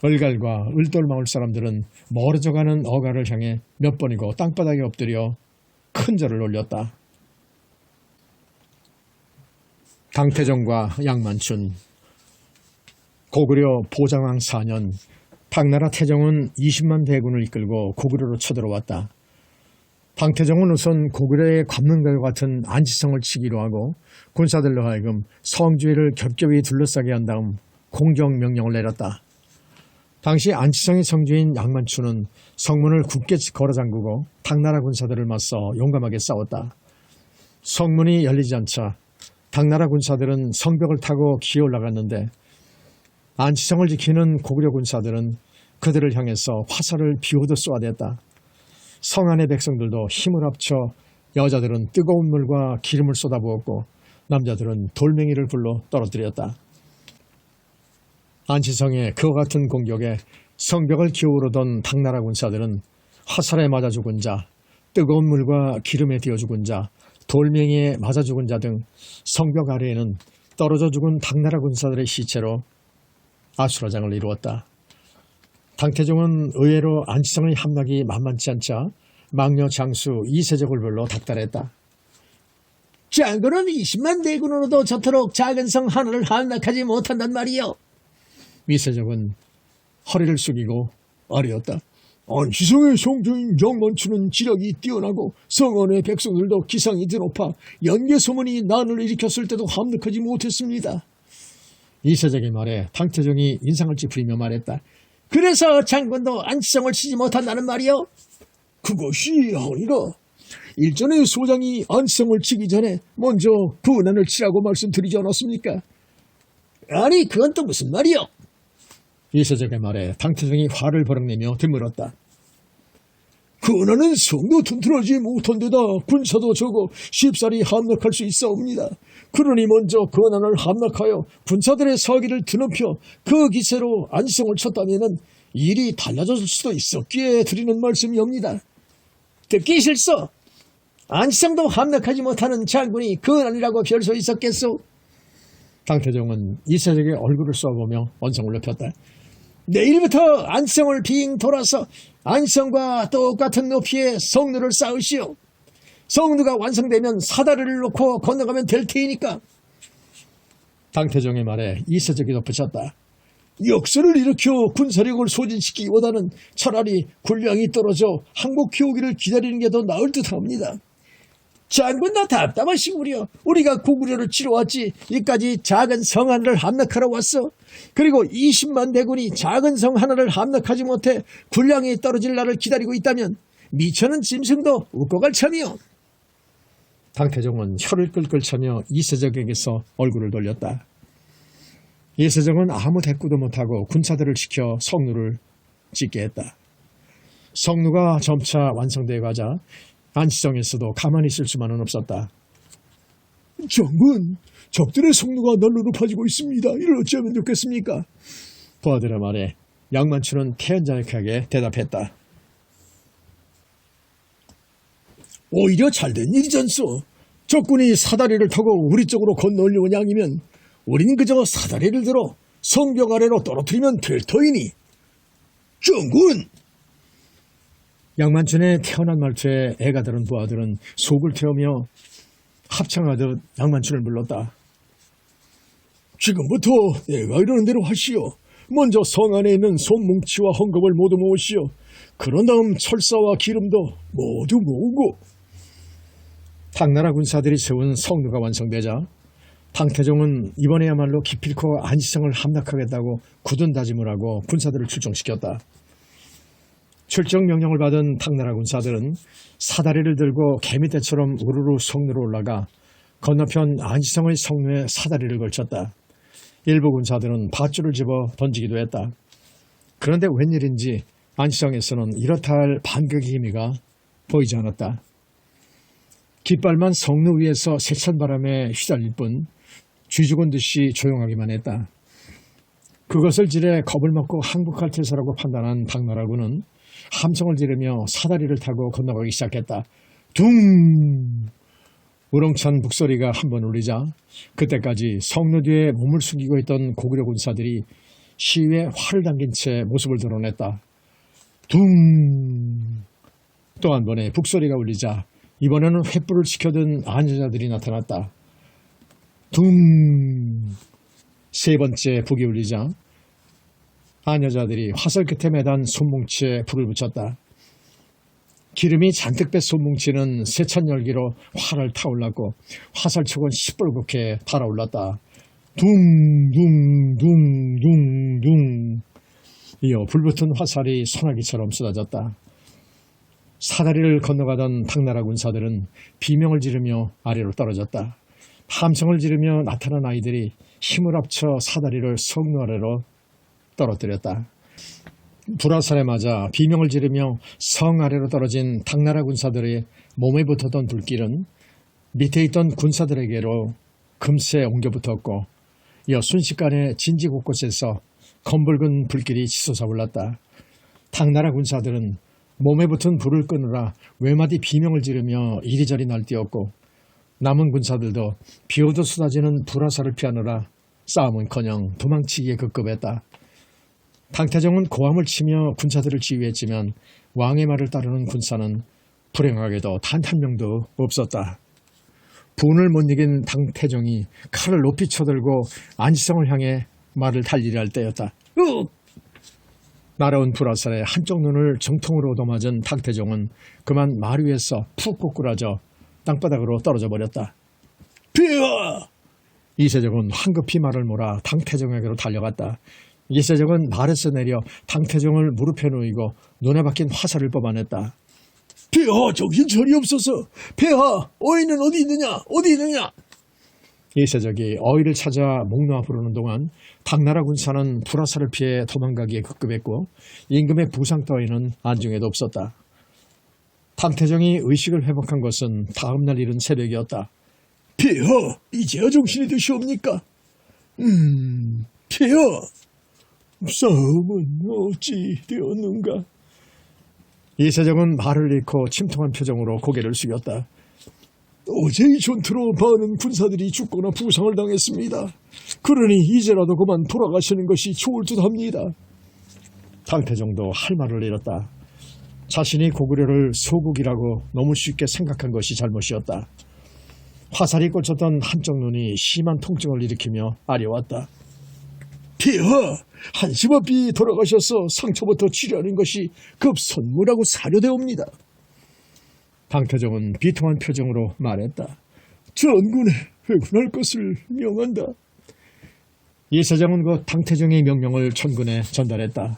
을갈과 을돌 마을 사람들은 멀어져가는 어가를 향해 몇 번이고 땅바닥에 엎드려 큰 절을 올렸다. 당태종과 양만춘. 고구려 보장왕 4년 당나라 태종은 20만 대군을 이끌고 고구려로 쳐들어왔다. 당태종은 우선 고구려의 관문과 같은 안치성을 치기로 하고 군사들로 하여금 성주위를 겹겹이 둘러싸게 한 다음 공격명령을 내렸다. 당시 안치성의 성주인 양만춘은 성문을 굳게 걸어 잠그고 당나라 군사들을 맞서 용감하게 싸웠다. 성문이 열리지 않자 당나라 군사들은 성벽을 타고 기어 올라갔는데 안치성을 지키는 고구려 군사들은 그들을 향해서 화살을 비오듯 쏘아댔다. 성 안의 백성들도 힘을 합쳐 여자들은 뜨거운 물과 기름을 쏟아부었고 남자들은 돌멩이를 불러 떨어뜨렸다. 안치성의 그와 같은 공격에 성벽을 기어오르던 당나라 군사들은 화살에 맞아 죽은 자, 뜨거운 물과 기름에 데워 죽은 자, 돌멩이에 맞아 죽은 자 등 성벽 아래에는 떨어져 죽은 당나라 군사들의 시체로 아수라장을 이루었다. 당태종은 의외로 안치성의 함락이 만만치 않자 망녀 장수 이세적을 불러 닥달했다. 장군은 20만 대군으로도 저토록 작은 성 하나를 함락하지 못한단 말이요. 이세적은 허리를 숙이고 아뢰었다. 안치성의 성주인 양만춘은 지력이 뛰어나고 성 안의 백성들도 기상이 드높아 연개 소문이 난을 일으켰을 때도 함락하지 못했습니다. 이세적의 말에 당태종이 인상을 찌푸리며 말했다. 그래서 장군도 안치성을 치지 못한다는 말이요? 그것이 아니라 일전에 소장이 안치성을 치기 전에 먼저 군안을 치라고 말씀드리지 않았습니까? 아니 그건 또 무슨 말이요? 이세적의 말에 당태종이 화를 버럭내며 되물었다. 군안은 성도 튼튼하지 못한 데다 군사도 적어 쉽사리 함락할 수 있사옵니다. 그러니 먼저 군안을 함락하여 군사들의 서기를 드높여 그 기세로 안치성을 쳤다면 일이 달라졌을 수도 있었기에 드리는 말씀이옵니다. 듣기 싫소. 안치성도 함락하지 못하는 장군이 군안이라고 별소 있었겠소? 당태종은 이세적의 얼굴을 쏘아보며 언성을 높였다. 내일부터 안치성을 빙 돌아서 안치성과 똑같은 높이의 성루를 쌓으시오. 성루가 완성되면 사다리를 놓고 건너가면 될 테니까. 당태종의 말에 이세적이 덧붙였다. 역사를 일으켜 군사력을 소진시키기보다는 차라리 군량이 떨어져 항복해 오기를 기다리는 게 더 나을 듯합니다. 장군 너 답답하시구려. 우리가 고구려를 치러 왔지 이까지 작은 성 하나를 함락하러 왔어. 그리고 20만 대군이 작은 성 하나를 함락하지 못해 군량이 떨어질 날을 기다리고 있다면 미천은 짐승도 웃고 갈 참이요. 당태종은 혀를 끌끌 차며 이세적에게서 얼굴을 돌렸다. 이세적은 아무 대꾸도 못하고 군사들을 지켜 성루를 짓게 했다. 성루가 점차 완성되어 가자 안시성에서도 가만히 있을 수만은 없었다. 장군, 적들의 성루가 날로 높아지고 있습니다. 이를 어찌하면 좋겠습니까? 부하들의 말에 양만추는 태연자역하게 대답했다. 오히려 잘된 일이잖소. 적군이 사다리를 타고 우리 쪽으로 건너오려는 양이면 우리는 그저 사다리를 들어 성벽 아래로 떨어뜨리면 될 터이니. 장군! 양만춘의 태어난 말투에 애가 들은 부하들은 속을 태우며 합창하듯 양만춘을 불렀다. 지금부터 내가 이러는 대로 하시오. 먼저 성 안에 있는 솜뭉치와 헝겊을 모두 모으시오. 그런 다음 철사와 기름도 모두 모으고. 당나라 군사들이 세운 성루가 완성되자 당태종은 이번에야말로 기필코 안시성을 함락하겠다고 굳은 다짐을 하고 군사들을 출정시켰다. 출정 명령을 받은 당나라 군사들은 사다리를 들고 개미떼처럼 우르르 성루로 올라가 건너편 안시성의 성루에 사다리를 걸쳤다. 일부 군사들은 밧줄을 집어 던지기도 했다. 그런데 웬일인지 안시성에서는 이렇다 할 반격의 힘이가 보이지 않았다. 깃발만 성루 위에서 세찬 바람에 휘날릴 뿐 쥐 죽은 듯이 조용하기만 했다. 그것을 지레 겁을 먹고 항복할 태세라고 판단한 당나라군은 함성을 지르며 사다리를 타고 건너가기 시작했다. 둥! 우렁찬 북소리가 한 번 울리자 그때까지 성루 뒤에 몸을 숙이고 있던 고구려 군사들이 시위에 활을 당긴 채 모습을 드러냈다. 둥! 또 한 번의 북소리가 울리자 이번에는 횃불을 지켜든 안여자들이 나타났다. 둥! 세 번째 북이 울리자 안여자들이 화살 끝에 매단 솜뭉치에 불을 붙였다. 기름이 잔뜩 뱄 솜뭉치는 세찬 열기로 활을 타올랐고 화살촉은 시뻘겋게 달아올랐다. 둥둥둥둥둥 이어 불붙은 화살이 소나기처럼 쏟아졌다. 사다리를 건너가던 당나라 군사들은 비명을 지르며 아래로 떨어졌다. 함성을 지르며 나타난 아이들이 힘을 합쳐 사다리를 성루 아래로 떨어뜨렸다. 불화살에 맞아 비명을 지르며 성 아래로 떨어진 당나라 군사들의 몸에 붙었던 불길은 밑에 있던 군사들에게로 금세 옮겨 붙었고 이어 순식간에 진지 곳곳에서 검붉은 불길이 치솟아 올랐다. 당나라 군사들은 몸에 붙은 불을 끄느라 외마디 비명을 지르며 이리저리 날뛰었고 남은 군사들도 비오듯 쏟아지는 불화살을 피하느라 싸움은커녕 도망치기에 급급했다. 당태종은 고함을 치며 군사들을 지휘했지만 왕의 말을 따르는 군사는 불행하게도 단 한 명도 없었다. 분을 못 이긴 당태종이 칼을 높이 쳐들고 안시성을 향해 말을 달리려 할 때였다. 날아온 불화살에 한쪽 눈을 정통으로 얻어맞은 당태종은 그만 말 위에서 푹 꼬꾸라져 땅바닥으로 떨어져 버렸다. 비어! 이세적은 황급히 말을 몰아 당태종에게로 달려갔다. 이세적은 말에서 내려 당태종을 무릎에 놓이고 눈에 박힌 화살을 뽑아냈다. 폐하, 정신 저리 없어서. 폐하, 어이는 어디 있느냐? 어디 있느냐? 이세적이 어이를 찾아 목 놓아 부르는 동안 당나라 군사는 불화살을 피해 도망가기에 급급했고 임금의 부상 따위는 안중에도 없었다. 당태종이 의식을 회복한 것은 다음날 이른 새벽이었다. 폐하, 이제야 정신이 드시옵니까? 폐하, 싸움은 어찌 되었는가? 이세종은 말을 잃고 침통한 표정으로 고개를 숙였다. 어제 이 전투로 많은 군사들이 죽거나 부상을 당했습니다. 그러니 이제라도 그만 돌아가시는 것이 좋을 듯합니다. 당태종도 할 말을 잃었다. 자신이 고구려를 소국이라고 너무 쉽게 생각한 것이 잘못이었다. 화살이 꽂혔던 한쪽 눈이 심한 통증을 일으키며 아려왔다. 폐하, 한시바삐 돌아가셔서 상처부터 치료하는 것이 급선무라고 사료되옵니다. 당태종은 비통한 표정으로 말했다. 전군에 회군할 것을 명한다. 이세종은 곧 당태종의 명령을 전군에 전달했다.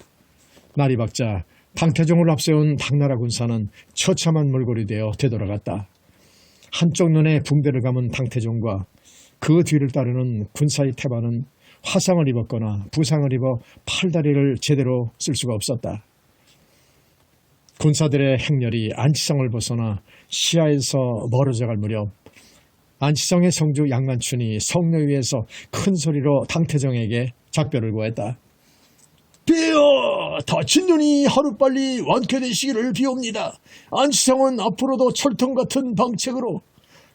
날이 밝자 당태종을 앞세운 당나라 군사는 처참한 몰골이 되어 되돌아갔다. 한쪽 눈에 붕대를 감은 당태종과 그 뒤를 따르는 군사의 태반은 화상을 입었거나 부상을 입어 팔다리를 제대로 쓸 수가 없었다. 군사들의 행렬이 안치성을 벗어나 시야에서 멀어져갈 무렵 안치성의 성주 양만춘이 성내 위에서 큰 소리로 당태정에게 작별을 구했다. 비어 다친 눈이 하루빨리 완쾌되시기를 비옵니다. 안치성은 앞으로도 철통 같은 방책으로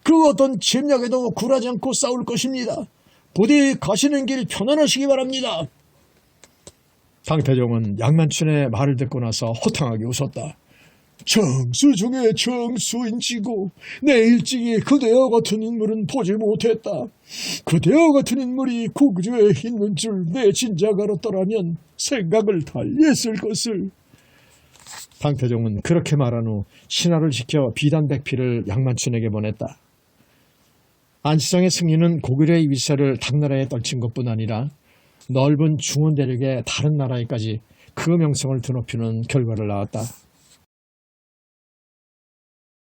그 어떤 침략에도 굴하지 않고 싸울 것입니다. 부디 가시는 길 편안하시기 바랍니다. 당태종은 양만춘의 말을 듣고 나서 호탕하게 웃었다. 정수 중에 정수인지고 내 일찍이 그대와 같은 인물은 보지 못했다. 그대와 같은 인물이 국주에 있는 줄 내 진작 알았더라면 생각을 달리 했을 것을. 당태종은 그렇게 말한 후 신하를 시켜 비단백피를 양만춘에게 보냈다. 안치성의 승리는 고구려의 위세를 당나라에 떨친 것뿐 아니라 넓은 중원 대륙의 다른 나라에까지 그 명성을 드높이는 결과를 낳았다.